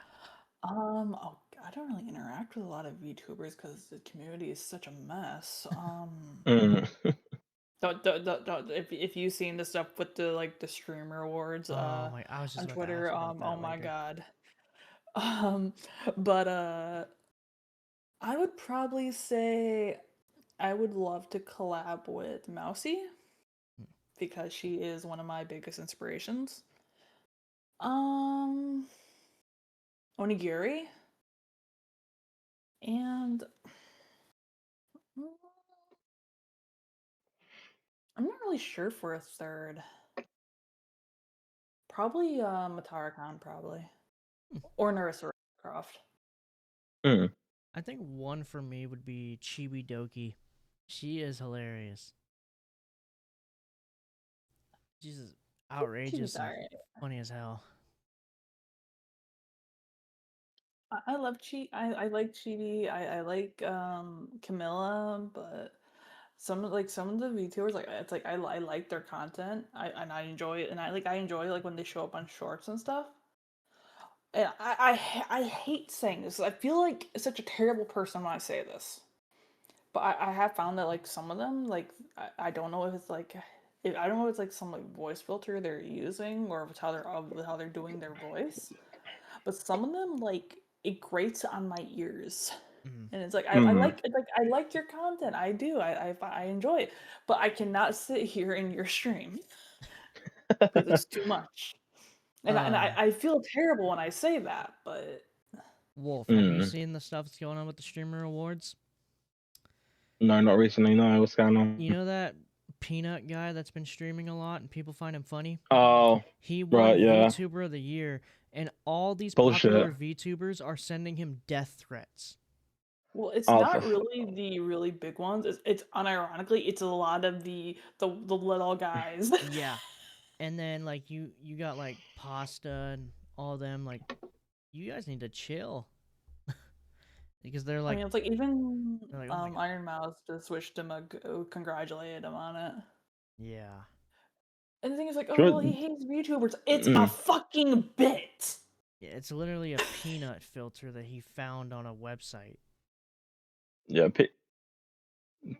B: I don't really interact with a lot of VTubers because the community is such a mess.
C: Mm.
B: If you've seen the stuff with the streamer awards,
A: Oh my! I was just
B: on
A: about to
B: Twitter,
A: ask about
B: oh
A: that
B: my
A: later.
B: god. Um, but I would probably say I would love to collab with Mousy because she is one of my biggest inspirations. Um, Onigiri and I'm not really sure for a third. Probably Matara Khan, probably.
A: Hmm.
B: Or Narissa Croft.
C: Mm.
A: I think one for me would be Chibi Doki. She is hilarious. She's
B: She's
A: outrageous and
B: alright.
A: funny as hell.
B: I love I like Chibi. I like Camilla, but some of the VTubers like it's like I like their content. I enjoy it, and I enjoy like when they show up on shorts and stuff. And I hate saying this. I feel like such a terrible person when I say this. But I have found that like some of them like I don't know if it's like I don't know if it's like some like voice filter they're using or if it's how they're doing their voice. But some of them like it grates on my ears.
A: Mm.
B: And it's like
C: Mm.
B: I like your content. I do. I enjoy it. But I cannot sit here in your stream because it's too much. And
A: Uh,
B: I feel terrible when I say that, but
A: Wolf, have you
C: Mm.
A: seen the stuff that's going on with the streamer awards?
C: No, not recently. No, what's going on?
A: You know that peanut guy that's been streaming a lot and people find him funny?
C: Oh,
A: He won
C: right, yeah.
A: VTuber of the year, and all these
C: Bullshit.
A: popular VTubers are sending him death threats.
B: well, it's
C: Oh,
B: not really the really big ones. It's unironically, it's a lot of the little guys.
A: Yeah. And then like you got like Pasta and all them. Like, you guys need to chill because they're
B: I
A: like,
B: mean, it's like even
A: they're like, oh my god,
B: Iron Mouse just wished him congratulated him on it.
A: yeah.
B: And the thing is like, oh
C: Sure.
B: well, he hates VTubers. It's a
C: Mm.
B: fucking bit.
A: Yeah, it's literally a peanut filter that he found on a website.
C: Yeah,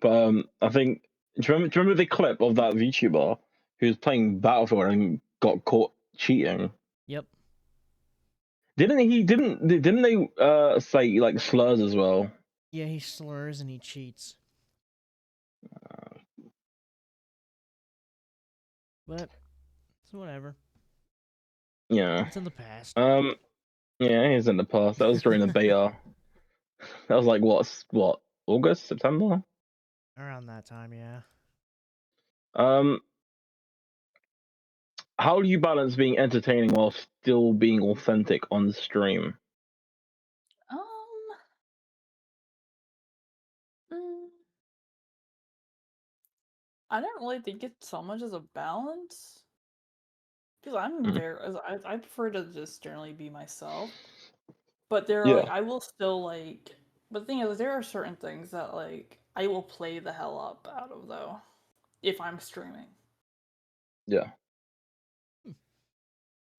C: but I think do you remember the clip of that VTuber who was playing Battlefield and got caught cheating?
A: Yep.
C: Didn't they say like slurs as well?
A: Yeah, he slurs and he cheats. But it's whatever.
C: Yeah.
A: It's in the past.
C: Yeah, he's in the past. That was during the beta. That was like what August, September?
A: Around that time, yeah.
C: Um how do you balance being entertaining while still being authentic on stream?
B: Um, mm, I don't really think it's so much as a balance because I'm
C: Mm.
B: very I prefer to just generally be myself. But there are like
C: Yeah,
B: I will still like. But the thing is, there are certain things that like I will play the hell up out of though, if I'm streaming.
C: yeah.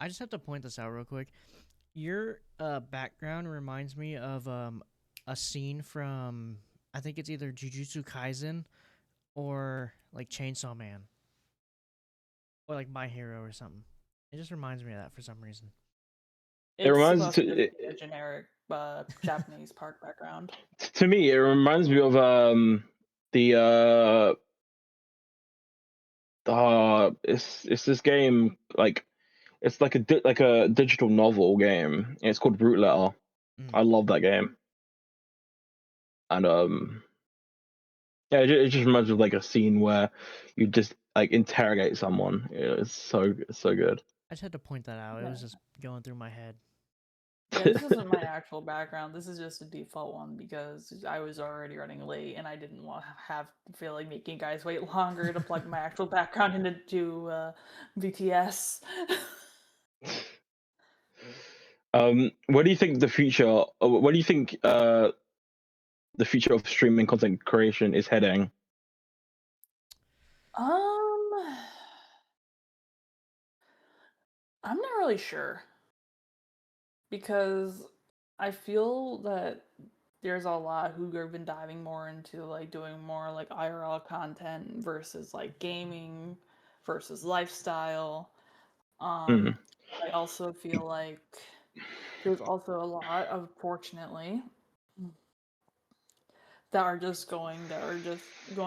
A: I just have to point this out real quick. Your background reminds me of a scene from, I think it's either Jujutsu Kaisen or like Chainsaw Man or like My Hero or something. It just reminds me of that for some reason.
C: It
B: It's
C: reminds
B: supposed to just be a generic Japanese park background.
C: to me it reminds me of the it's this game like it's like like a digital novel game. It's called Root Letter.
A: Mm.
C: I love that game. And yeah, it just reminds me of like a scene where you just like interrogate someone. It's so good.
A: I just had to point that out. It
B: Yeah.
A: was just going through my head.
B: Yeah, this isn't my actual background. This is just a default one because I was already running late and I didn't want to feel like making guys wait longer to plug my actual background into VTS.
C: What do you think the future? What do you think the future of streaming content creation is heading?
B: um, I'm not really sure because I feel that there's a lot who have been diving more into like doing more like IRL content versus like gaming versus lifestyle.
C: Mm,
B: I also feel like there's also a lot of, fortunately, that are just going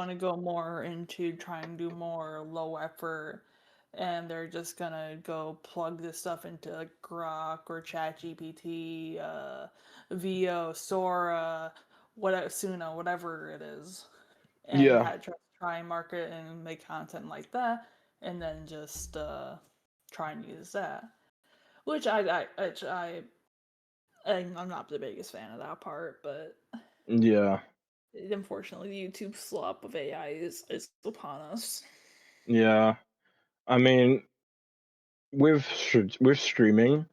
B: to go more into trying to do more low effort, and they're just gonna go plug this stuff into like Grok or ChatGPT, VO, Sora, Suno, whatever it is, and
C: yeah,
B: try and market and make content like that, and then just try and use that. I'm not the biggest fan of that part, but
C: yeah,
B: unfortunately, the YouTube slop of AI is upon us.
C: yeah. I mean, with streaming,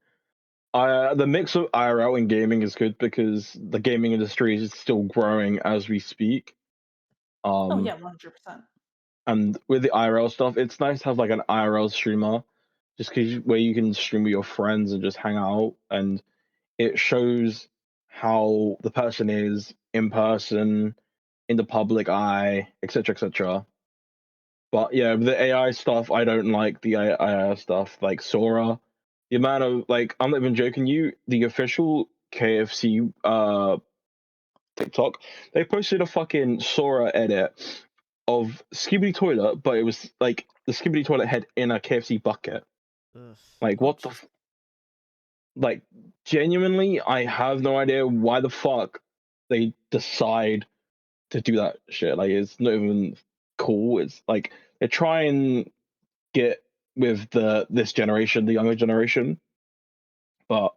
C: the mix of IRL and gaming is good because the gaming industry is still growing as we speak.
B: Oh yeah,
C: Um,
B: 100%.
C: and with the IRL stuff, it's nice to have like an IRL streamer, just cause where you can stream with your friends and just hang out, and it shows how the person is in person, in the public eye, etc., etc. But yeah, the AI stuff, I don't like the AI stuff, like Sora. The amount of like, I'm not even joking you. The official KFC TikTok, they posted a fucking Sora edit of Skibidi Toilet, but it was like the Skibidi Toilet head in a KFC bucket.
A: Ugh.
C: Like,
B: Oh,
C: what the
B: jeez.
C: like? Genuinely, I have no idea why the fuck they decide to do that shit. Like, it's not even cool. It's like they try and get with this generation, the younger generation, but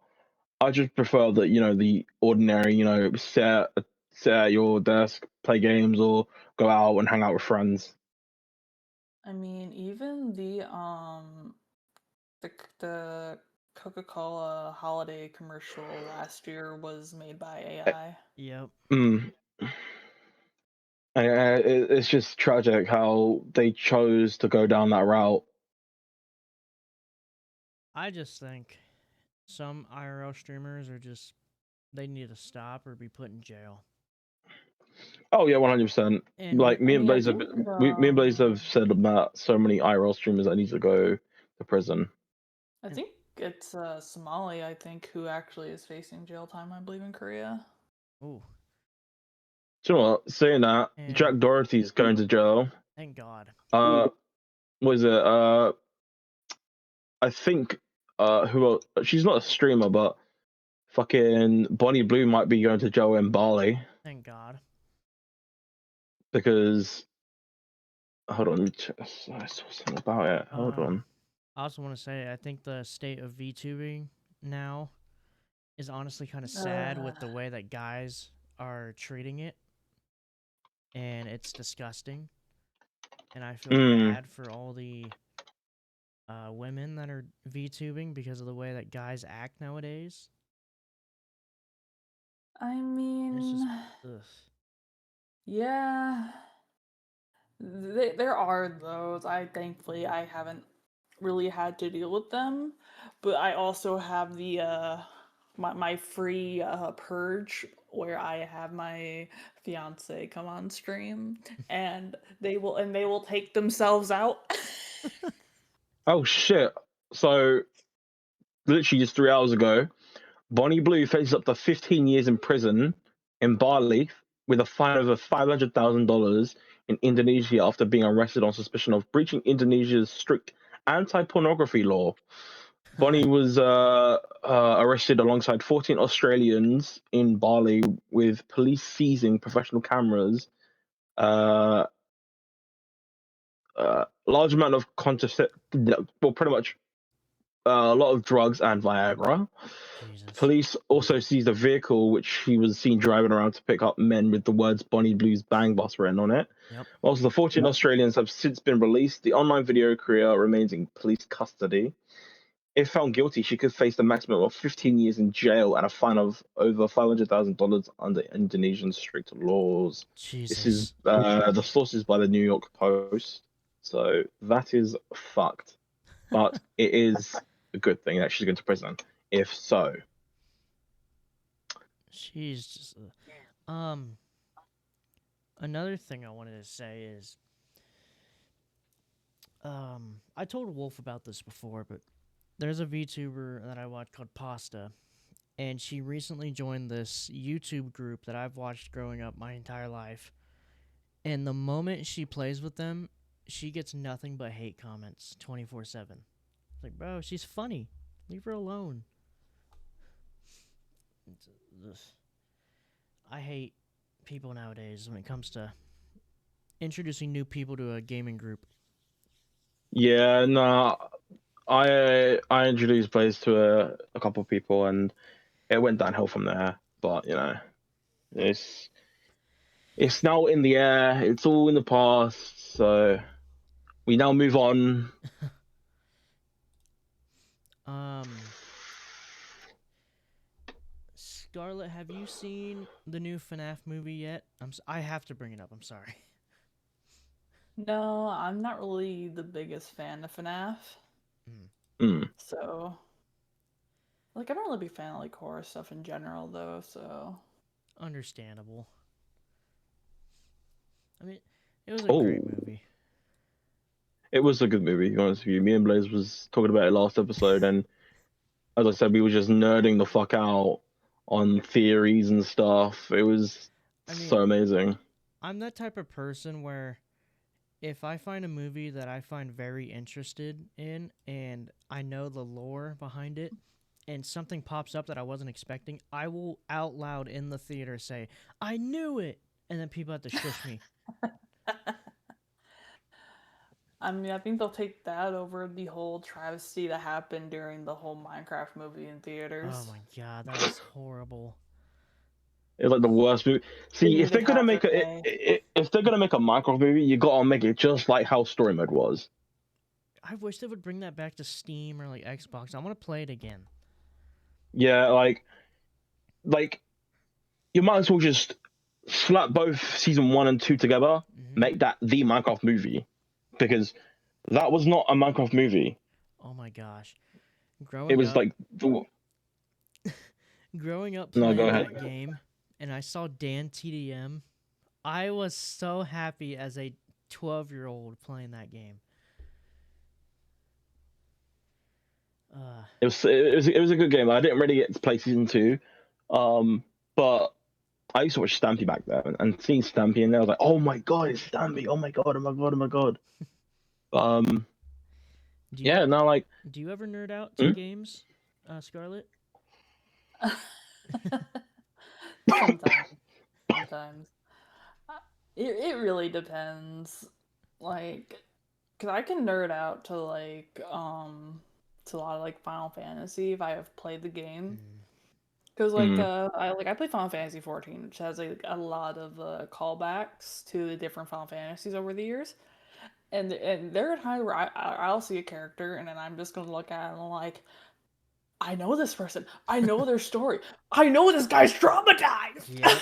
C: I just prefer that the ordinary, sit at your desk, play games, or go out and hang out with friends.
B: I mean, even the Coca-Cola holiday commercial last year was made by AI.
A: Yep.
C: Mm. It's just tragic how they chose to go down that route.
A: I just think some IRL streamers are just they need to stop or be put in jail.
C: Oh yeah, 100%.
A: And
C: Like
B: I
C: me and
B: mean, I
C: Blaze have,
B: think
C: me and Blaze have said about so many IRL streamers that need to go to prison.
B: I think it's Somali, I think, who actually is facing jail time, I believe, in Korea.
A: oh,
C: Do you know what? Saying that,
A: and
C: Jack Doherty's going to jail.
A: thank God.
C: What is it? I think who else? She's not a streamer, but fucking Bonnie Blue might be going to jail in Bali
A: Thank God.
C: because hold on, I saw something about it. Hold
A: Um,
C: on.
A: I also want to say I think the state of VTubing now is honestly kind of sad with the way that guys are treating it, and it's disgusting. And I feel
C: Mm.
A: bad for all the women that are VTubing because of the way that guys act nowadays.
B: I
A: It's
B: mean,
A: just, ugh.
B: yeah, there are those. Thankfully I haven't really had to deal with them, but I also have the my free purge where I have my fiance come on stream and they will take themselves out.
C: Oh shit! So literally just 3 hours ago, Bonnie Blue faces up to 15 years in prison in Bali with a fine of over $500,000 in Indonesia after being arrested on suspicion of breaching Indonesia's strict anti-pornography law. Bonnie was arrested alongside 14 Australians in Bali, with police seizing professional cameras, large amount of contracept, well, pretty much a lot of drugs and Viagra.
A: Jesus.
C: Police also seized a vehicle which he was seen driving around to pick up men with the words Bonnie Blue's Bang Bus written on it.
A: Yep.
C: Whilst the 14 Australians have since been released, the online video creator remains in police custody. If found guilty, she could face the maximum of 15 years in jail and a fine of over $500,000 under Indonesian strict laws. This is
A: Jesus.
C: the source is by the New York Post, so that is fucked. But it is a good thing that she's going to prison. If so,
A: She's just. Another thing I wanted to say is, I told Wolf about this before, but there's a VTuber that I watch called Pasta, and she recently joined this YouTube group that I've watched growing up my entire life. And the moment she plays with them, she gets nothing but hate comments 24/7. It's like, bro, she's funny. Leave her alone. I hate people nowadays when it comes to introducing new people to a gaming group.
C: yeah, no, I introduced Blaze to a couple of people and it went downhill from there. But you know, it's it's now in the air. It's all in the past. So we now move on.
A: Scarlet, have you seen the new FNAF movie yet? I have to bring it up. I'm sorry.
B: No, I'm not really the biggest fan of FNAF.
C: Mm.
B: So, like, I don't really be a fan of like horror stuff in general, though. So,
A: Understandable. I mean, it was a
C: Oh,
A: great movie.
C: it was a good movie. To be honest with you, me and Blaze was talking about it last episode, and as I said, we were just nerding the fuck out on theories and stuff. It was
A: I
C: so
A: mean,
C: amazing.
A: I'm that type of person where if I find a movie that I find very interested in and I know the lore behind it and something pops up that I wasn't expecting, I will out loud in the theater say, I knew it! And then people have to shush me.
B: I mean, I think they'll take that over the whole travesty that happened during the whole Minecraft movie in
A: Oh
B: theaters.
A: my god, that was horrible.
C: It's like the worst movie. See,
B: Didn't
C: if they're
B: even
C: gonna
B: have
C: make
B: their
C: a
B: day.
C: if they're gonna make a Minecraft movie, you gotta make it just like how story mode was.
A: I wish they would bring that back to Steam or like Xbox. I want to play it again.
C: Yeah, like you might as well just slap both season 1 and 2 together,
A: Hmm.
C: make that the Minecraft movie, because that was not a Minecraft movie.
A: Oh my gosh.
C: It
A: Growing
C: was
A: up,
C: like
A: growing up
C: no, go
A: playing
C: ahead.
A: that game, and I saw Dan TDM, I was so happy as a 12-year-old playing that game.
C: It was a good game. I didn't really get to play season 2, but I used to watch Stampy back then, and seeing Stampy in there, I was like, oh my god, it's Stampy! Oh my god! Oh my god! Oh my god! Um,
A: do you
C: yeah, no, like,
A: do you ever nerd out to
C: hmm?
A: games, Scarlet?
B: Sometimes. Sometimes. It really depends. Like, cause I can nerd out to a lot of like Final Fantasy if I have played the game.
A: Mm.
B: Cause
C: Mm,
B: I play Final Fantasy 14, which has like a lot of callbacks to the different Final Fantasies over the years. And there are times where I'll see a character and then I'm just gonna look at it and I'm like, I know this person. I know their story. I know this guy's traumatized.
A: Yep.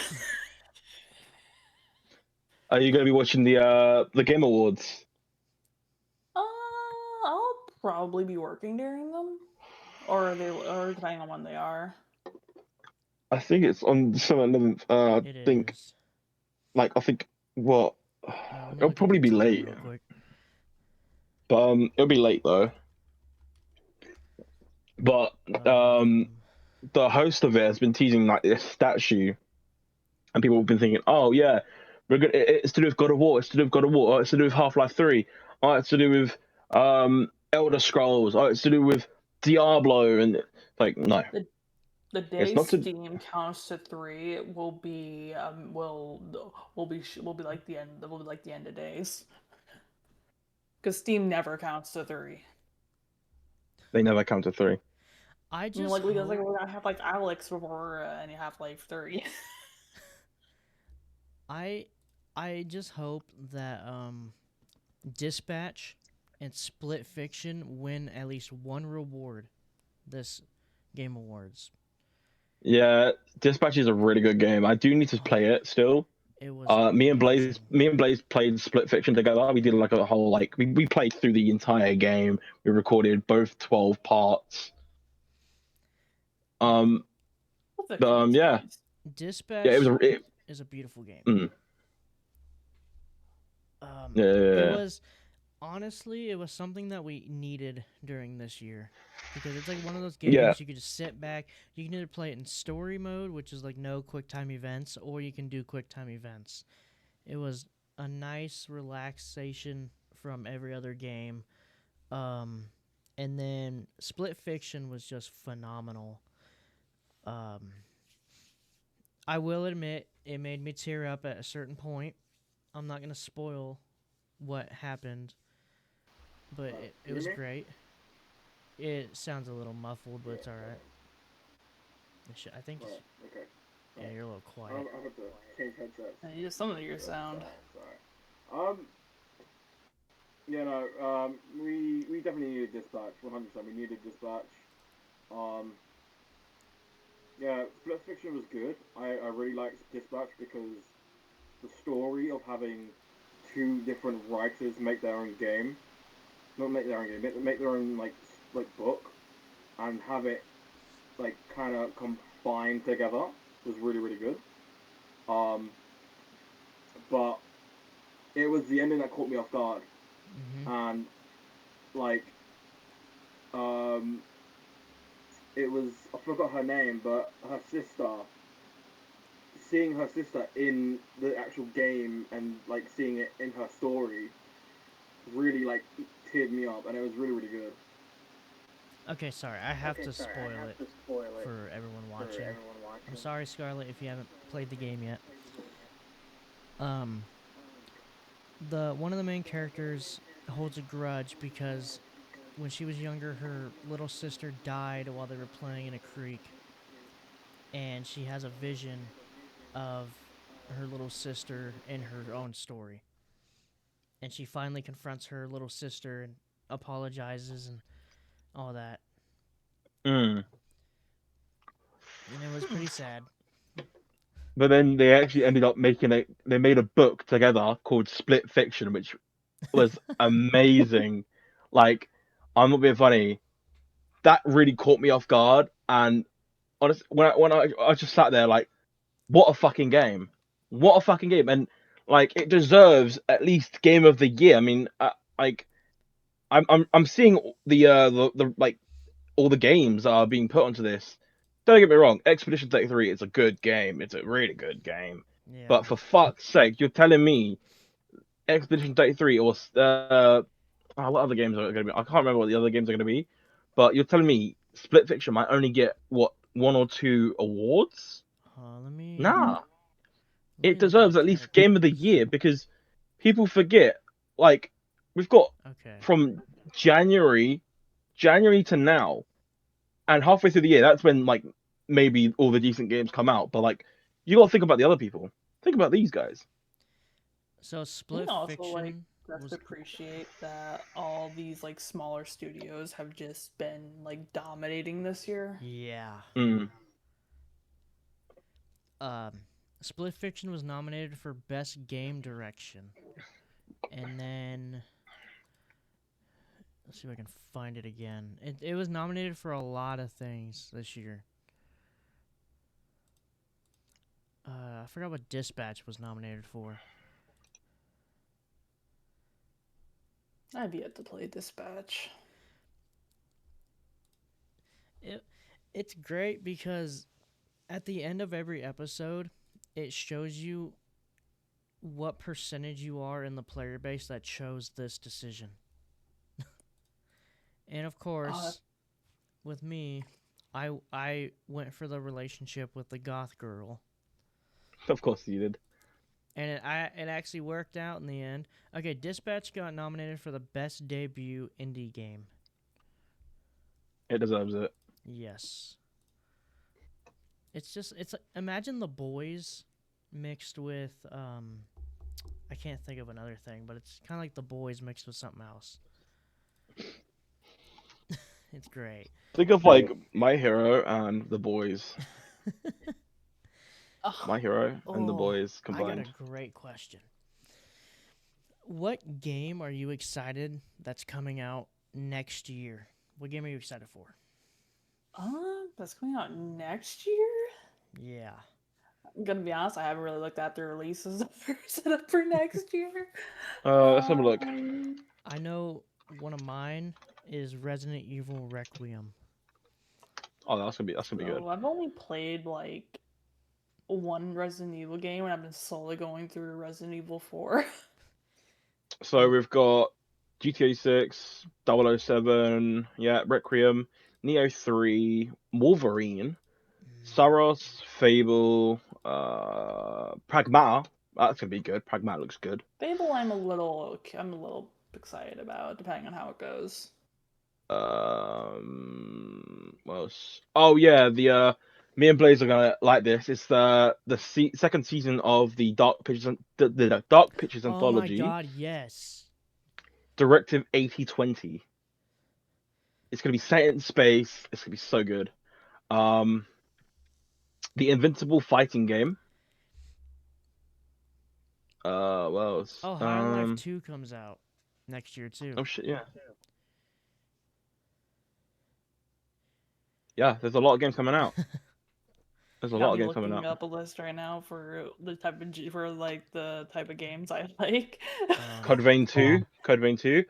C: are you gonna be watching the Game Awards?
B: I'll probably be working during them, or depending on when they are.
C: I think it's on December 11th.
A: It
C: Think
A: is.
C: like I think what
A: Let me
C: it'll
A: look at the
C: probably be
A: time
C: late,
A: real quick.
C: but it'll be late though. But
A: Um,
C: the host of it has been teasing like this statue, and people have been thinking, oh yeah, we're good. It's to do with God of War. It's to do with God of War. Oh, it's to do with Half-Life 3. Oh, it's to do with Elder Scrolls. Oh, it's to do with Diablo. And like, no,
B: The the
C: it's
B: day
C: not to.
B: Steam counts to three will be like the end will be like the end of days because Steam never counts to three.
C: They never count to 3.
A: I
B: I mean,
A: just
B: like because like
A: hope.
B: we're gonna have like Alex before and you have like 3.
A: I I just hope that Dispatch and Split Fiction win at least one reward this Game Awards.
C: Yeah, Dispatch is a really good game. I do need to play
A: Oh,
C: it still.
A: it was
C: Me and Blaze,
A: amazing.
C: me and Blaze played Split Fiction together. We did like a whole like we played through the entire game. We recorded both 12 parts. Um,
B: Fiction was
C: yeah,
B: nice.
C: yeah. It was.
A: Dispatch is a beautiful game.
C: Mm, yeah, yeah,
A: It
C: yeah.
A: was honestly, it was something that we needed during this year because it's like one of those
C: Yeah.
A: games you could just sit back. You can either play it in story mode, which is like no quick time events, or you can do quick time events. It was a nice relaxation from every other game. Um, and then Split Fiction was just phenomenal. Um, I will admit it made me tear up at a certain point. I'm not gonna spoil what happened, but it was great. It sounds a little muffled, but it's all right. I think it's,
D: Okay.
A: yeah, you're a little quiet.
D: I have to change headsets.
B: Just some of your sound.
D: Sorry. Yeah, no. We definitely needed dispatch. 100%. We needed dispatch. Um, yeah, Split Fiction was good. I really liked dispatch because the story of having two different writers make their own game, not make their own game, make their own like book, and have it like kind of combined together was really good. Um, but it was the ending that caught me off guard,
A: Mm-hmm.
D: and like um, it was I forgot her name, but her sister. Seeing her sister in the actual game and like seeing it in her story really like teared me up, and it was really good.
A: Okay, sorry, I have to spoil it for everyone watching. I'm sorry, Scarlet, if you haven't played the game yet. Um, the one of the main characters holds a grudge because when she was younger, her little sister died while they were playing in a creek, and she has a vision of her little sister in her own story. And she finally confronts her little sister and apologizes and all that.
C: Mm.
A: And it was pretty sad.
C: But then they actually ended up making it. They made a book together called Split Fiction, which was amazing. Like, I'm not being funny. That really caught me off guard. And honestly, when I just sat there like, what a fucking game! What a fucking game! And like, it deserves at least Game of the Year. I mean, like, I'm seeing the like all the games that are being put onto this. Don't get me wrong, Expedition 33 is a good game. It's a really good game.
A: Yeah.
C: But for fuck's sake, you're telling me Expedition 33 or what other games are going to be? I can't remember what the other games are going to be. But you're telling me Split Fiction might only get what, one or two awards?
A: Let me
C: Nah,
A: let
C: it
A: me look at
C: deserves
A: the
C: at least Game of the
A: categories.
C: Year because people forget. Like, we've got
A: Okay.
C: from January to now, and halfway through the year, that's when like maybe all the decent games come out. But like, you got to think about the other people. Think about these guys.
A: So
B: I
A: Split
B: also like
A: Fiction
B: just
A: was
B: appreciate that all these like smaller studios have just been like dominating this year.
A: yeah.
C: Mm.
A: Um Split Fiction was nominated for Best Game Direction. And then let's see if I can find it again. It was nominated for a lot of things this year. I forgot what Dispatch was nominated for.
B: I've yet to play Dispatch.
A: It's great because at the end of every episode, it shows you what percentage you are in the player base that chose this decision. And of course, with me, I went for the relationship with the goth girl,
C: Of course you did.
A: and it actually worked out in the end. Okay, Dispatch got nominated for the best debut indie game.
C: It deserves it.
A: Yes. It's imagine The Boys mixed with I can't think of another thing, but it's kind of like The Boys mixed with something else. It's great.
C: Think of like My Hero and The Boys.
B: Ugh.
C: My Hero and The
A: Oh,
C: Boys
A: I got a
C: combined.
A: great question. What game are you excited that's coming out next year? What game are you excited for?
B: That's coming out next year.
A: Yeah.
B: I'm gonna be honest, I haven't really looked at the releases that are set up for next year.
C: Let's have a look.
A: I know one of mine is Resident Evil Requiem.
C: Oh, that's gonna be good.
B: So I've only played like one Resident Evil game, and I've been slowly going through Resident Evil 4.
C: So we've got GTA 6, 007, yeah, Requiem, Neo 3, Wolverine, Saros, Fable, Pragmata. That's gonna be good. Pragmata looks good.
B: Fable, I'm a little excited about, depending on how it goes.
C: What else? Oh yeah, the me and Blaze are gonna like this. It's the second season of the Dark Pictures the Dark Pictures
A: Oh my
C: anthology,
A: god, yes.
C: Directive 8020. It's gonna be set in space. It's gonna be so good. Um, the Invincible fighting game. What else?
A: Oh, High Life 2 comes out next year too.
C: Oh shit, yeah. Yeah, there's a lot of games coming out. There's a
B: Got
C: lot of
B: me
C: games coming
B: looking
C: out.
B: up a list right now for the type of the type of games I like.
C: Code Vein 2, Code Vein 2.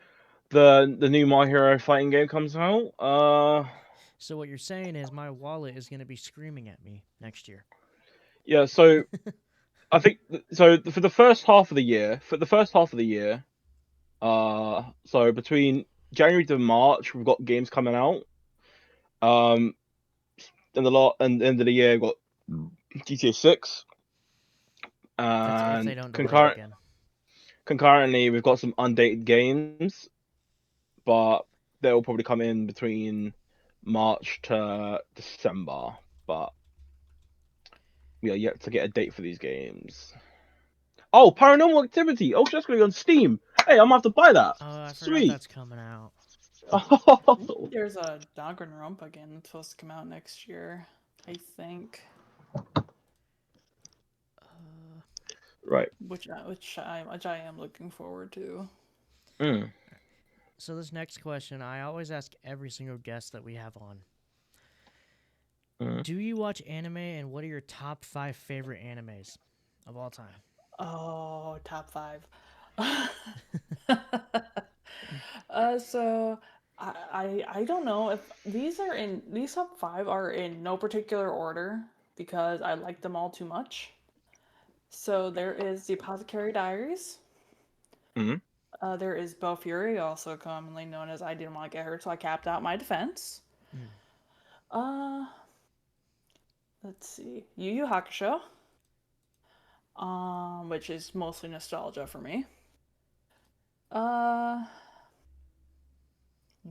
C: The new My Hero fighting game comes out.
A: So what you're saying is my wallet is going to be screaming at me next year.
C: Yeah, so I think so for the first half of the year, so between January to March, we've got games coming out. And the end of the year, we've got GTA 6,
A: That's if they
C: and
A: don't delay it again.
C: concurrently, we've got some undated games, but they'll probably come in between March to December. But We are yet to get a date for these games. Oh, Paranormal Activity! Oh, that's gonna be on Steam. Hey, I'm gonna have to buy that.
A: Oh, I forgot
C: Sweet.
A: that's coming out.
B: There's a Danganronpa game that's supposed to come out next year, I think.
C: Right.
B: Which I am looking forward to.
C: Mm.
A: So this next question, I always ask every single guest that we have on.
C: Mm.
A: Do you watch anime, and what are your top 5 favorite animes of all time?
B: Oh, top 5. So I don't know if these top 5 are in no particular order because I like them all too much. So there is the Apothecary Diaries.
C: Mm.
B: There is Bo Fury, also commonly known as I Didn't Want to Get Hurt, so I capped out my defense.
A: Mm.
B: Uh, let's see, Yu Yu Hakusho, which is mostly nostalgia for me. Uh,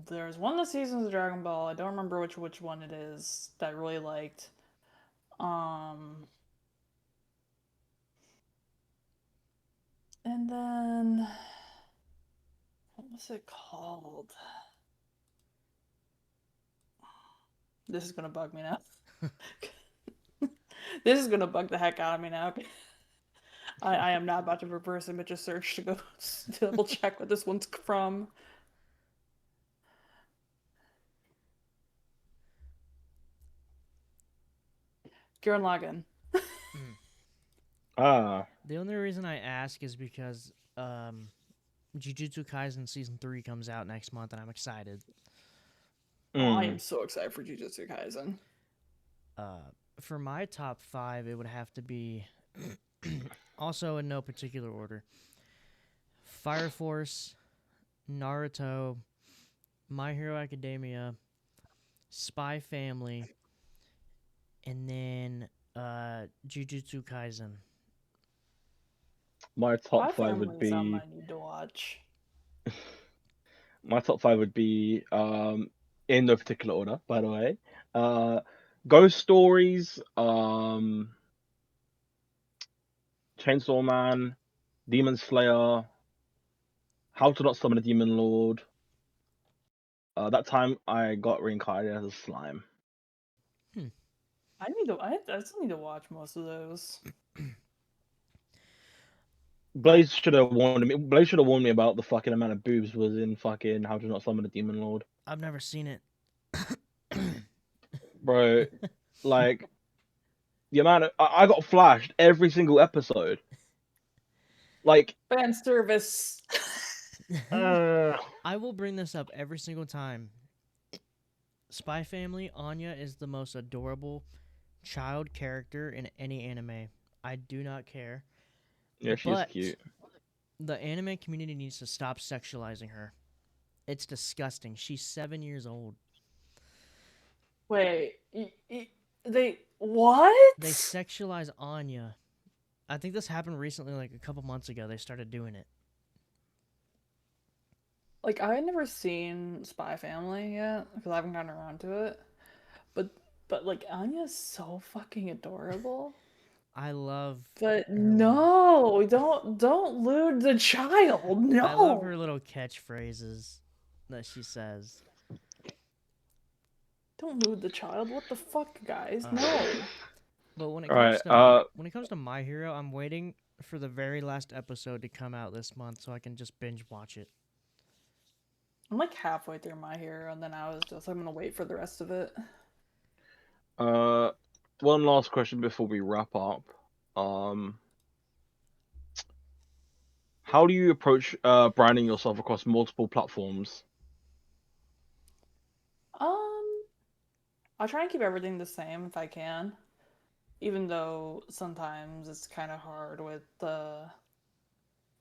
B: there's one of the seasons of Dragon Ball. I don't remember which one it is that I really liked. And then what was it called? This is gonna bug me now. This is gonna bug the heck out of me now. I am not about to reverse image a search to go to double check what this one's from. Gurren Lagann.
C: Ah.
A: The only reason I ask is because Jujutsu Kaisen Season 3 comes out next month, and I'm excited.
B: Oh, I
C: Mm.
B: am so excited for Jujutsu Kaisen.
A: For my top 5, it would have to be, also in no particular order, Fire Force, Naruto, My Hero Academia, Spy Family, and then Jujutsu Kaisen.
C: My top
B: My
C: 5 would
B: family is on
C: be.
B: my need to watch.
C: My top 5 would be in no particular order, by the way. Ghost Stories, Chainsaw Man, Demon Slayer, How to Not Summon a Demon Lord. That time I got reincarnated as a slime.
B: I still need to watch most of those.
C: Blaze should have warned me. Blaze should have warned me about the fucking amount of boobs was in fucking How to Not Summon a Demon Lord,
A: I've never seen it.
C: bro. Like the amount of I got flashed every single episode. Like,
B: Fan service.
A: I will bring this up every single time. Spy Family, Anya is the most adorable child character in any anime. I do not care.
C: yeah, she is
A: But
C: cute.
A: the anime community needs to stop sexualizing her. It's disgusting. She's 7 years old.
B: Wait, they what?
A: They sexualize Anya. I think this happened recently, like a couple months ago. They started doing it.
B: Like I had never seen Spy Family yet because I haven't gotten around to it. But like Anya's so fucking adorable.
A: I love.
B: But
A: her
B: no, don't lewd the child. No.
A: I love her little catchphrases that she says.
B: Don't lewd the child. What the fuck, guys? No.
A: But when it
C: Alright,
A: comes to My Hero, I'm waiting for the very last episode to come out this month so I can just binge watch it.
B: I'm like halfway through My Hero, and then I'm gonna wait for the rest of it.
C: One last question before we wrap up. How do you approach branding yourself across multiple platforms?
B: I try and keep everything the same if I can, even though sometimes it's kind of hard with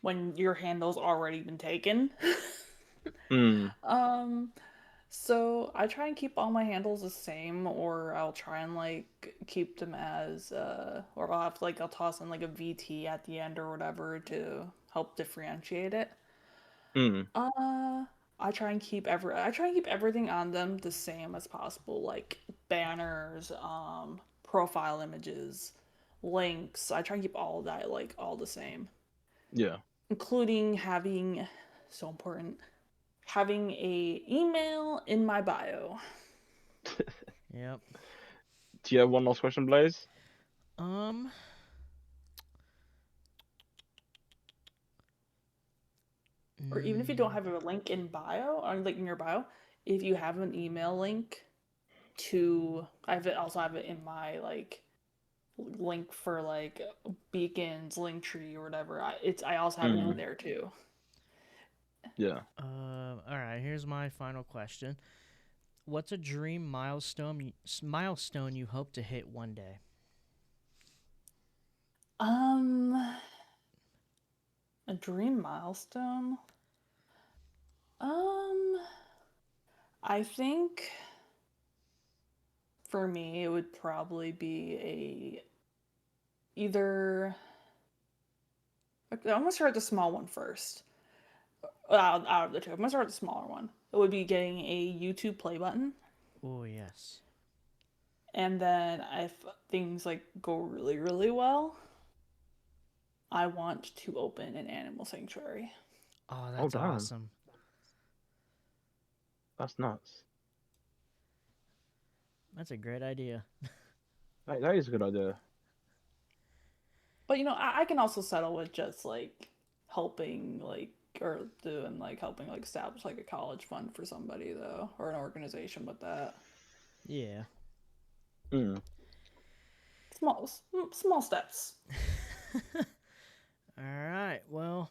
B: when your handle's already been taken.
C: Mm.
B: So I try and keep all my handles the same, or I'll try and like keep them as or I'll toss in like a VT at the end or whatever to help differentiate it.
C: Mm.
B: I try and keep everything on them the same as possible, like banners, profile images, links. I try and keep all of that like all the same,
C: Yeah.
B: including having, so important, having a email in my bio.
A: Yep.
C: Do you have one last question, Blaze?
A: Um.
B: Or even if you don't have a link in bio, or like in your bio, if you have an email link to, also have it in my like link for like beacons, Linktree or whatever. I also have it in there too.
C: Yeah.
A: All right. Here's my final question. What's a dream milestone you hope to hit one day?
B: A dream milestone. I think for me it would probably be either. I'm gonna start the small one first. Out of the two, I'm gonna start with the smaller one. It would be getting a YouTube play button,
A: Oh yes.
B: and then if things like go really, really well, I want to open an animal sanctuary.
A: Oh,
C: Oh,
A: that's
C: damn.
A: awesome.
C: That's nuts.
A: That's a great idea.
C: That is a good idea.
B: But I can also settle with just like helping like or doing like helping like establish like a college fund for somebody though, or an organization with that.
A: Yeah.
C: Mm.
B: Small steps.
A: All right. Well,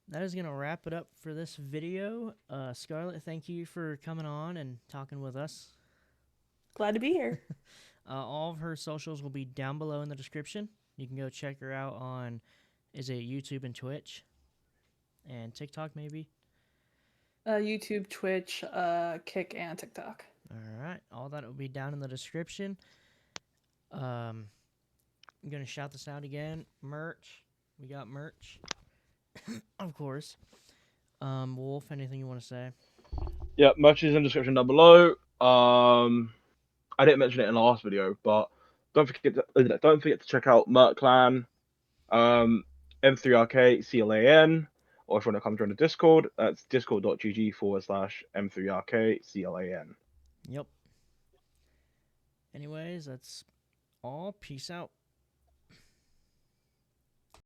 A: that is gonna wrap it up for this video. Scarlet, thank you for coming on and talking with us.
B: Glad to be here.
A: All of her socials will be down below in the description. You can go check her out on, is it YouTube and Twitch, and TikTok maybe.
B: YouTube, Twitch, Kick, and TikTok.
A: All right, all that will be down in the description. I'm gonna shout this out again. Merch, we got merch, of course. Wolf, anything you want to say?
C: Yeah, merch is in the description down below. I didn't mention it in the last video, but don't forget to check out Mert Clan, M3RK CLAN, or if you want to come join the Discord, that's discord.gg/M3RK CLAN.
A: Yep. Anyways, that's all. Peace out.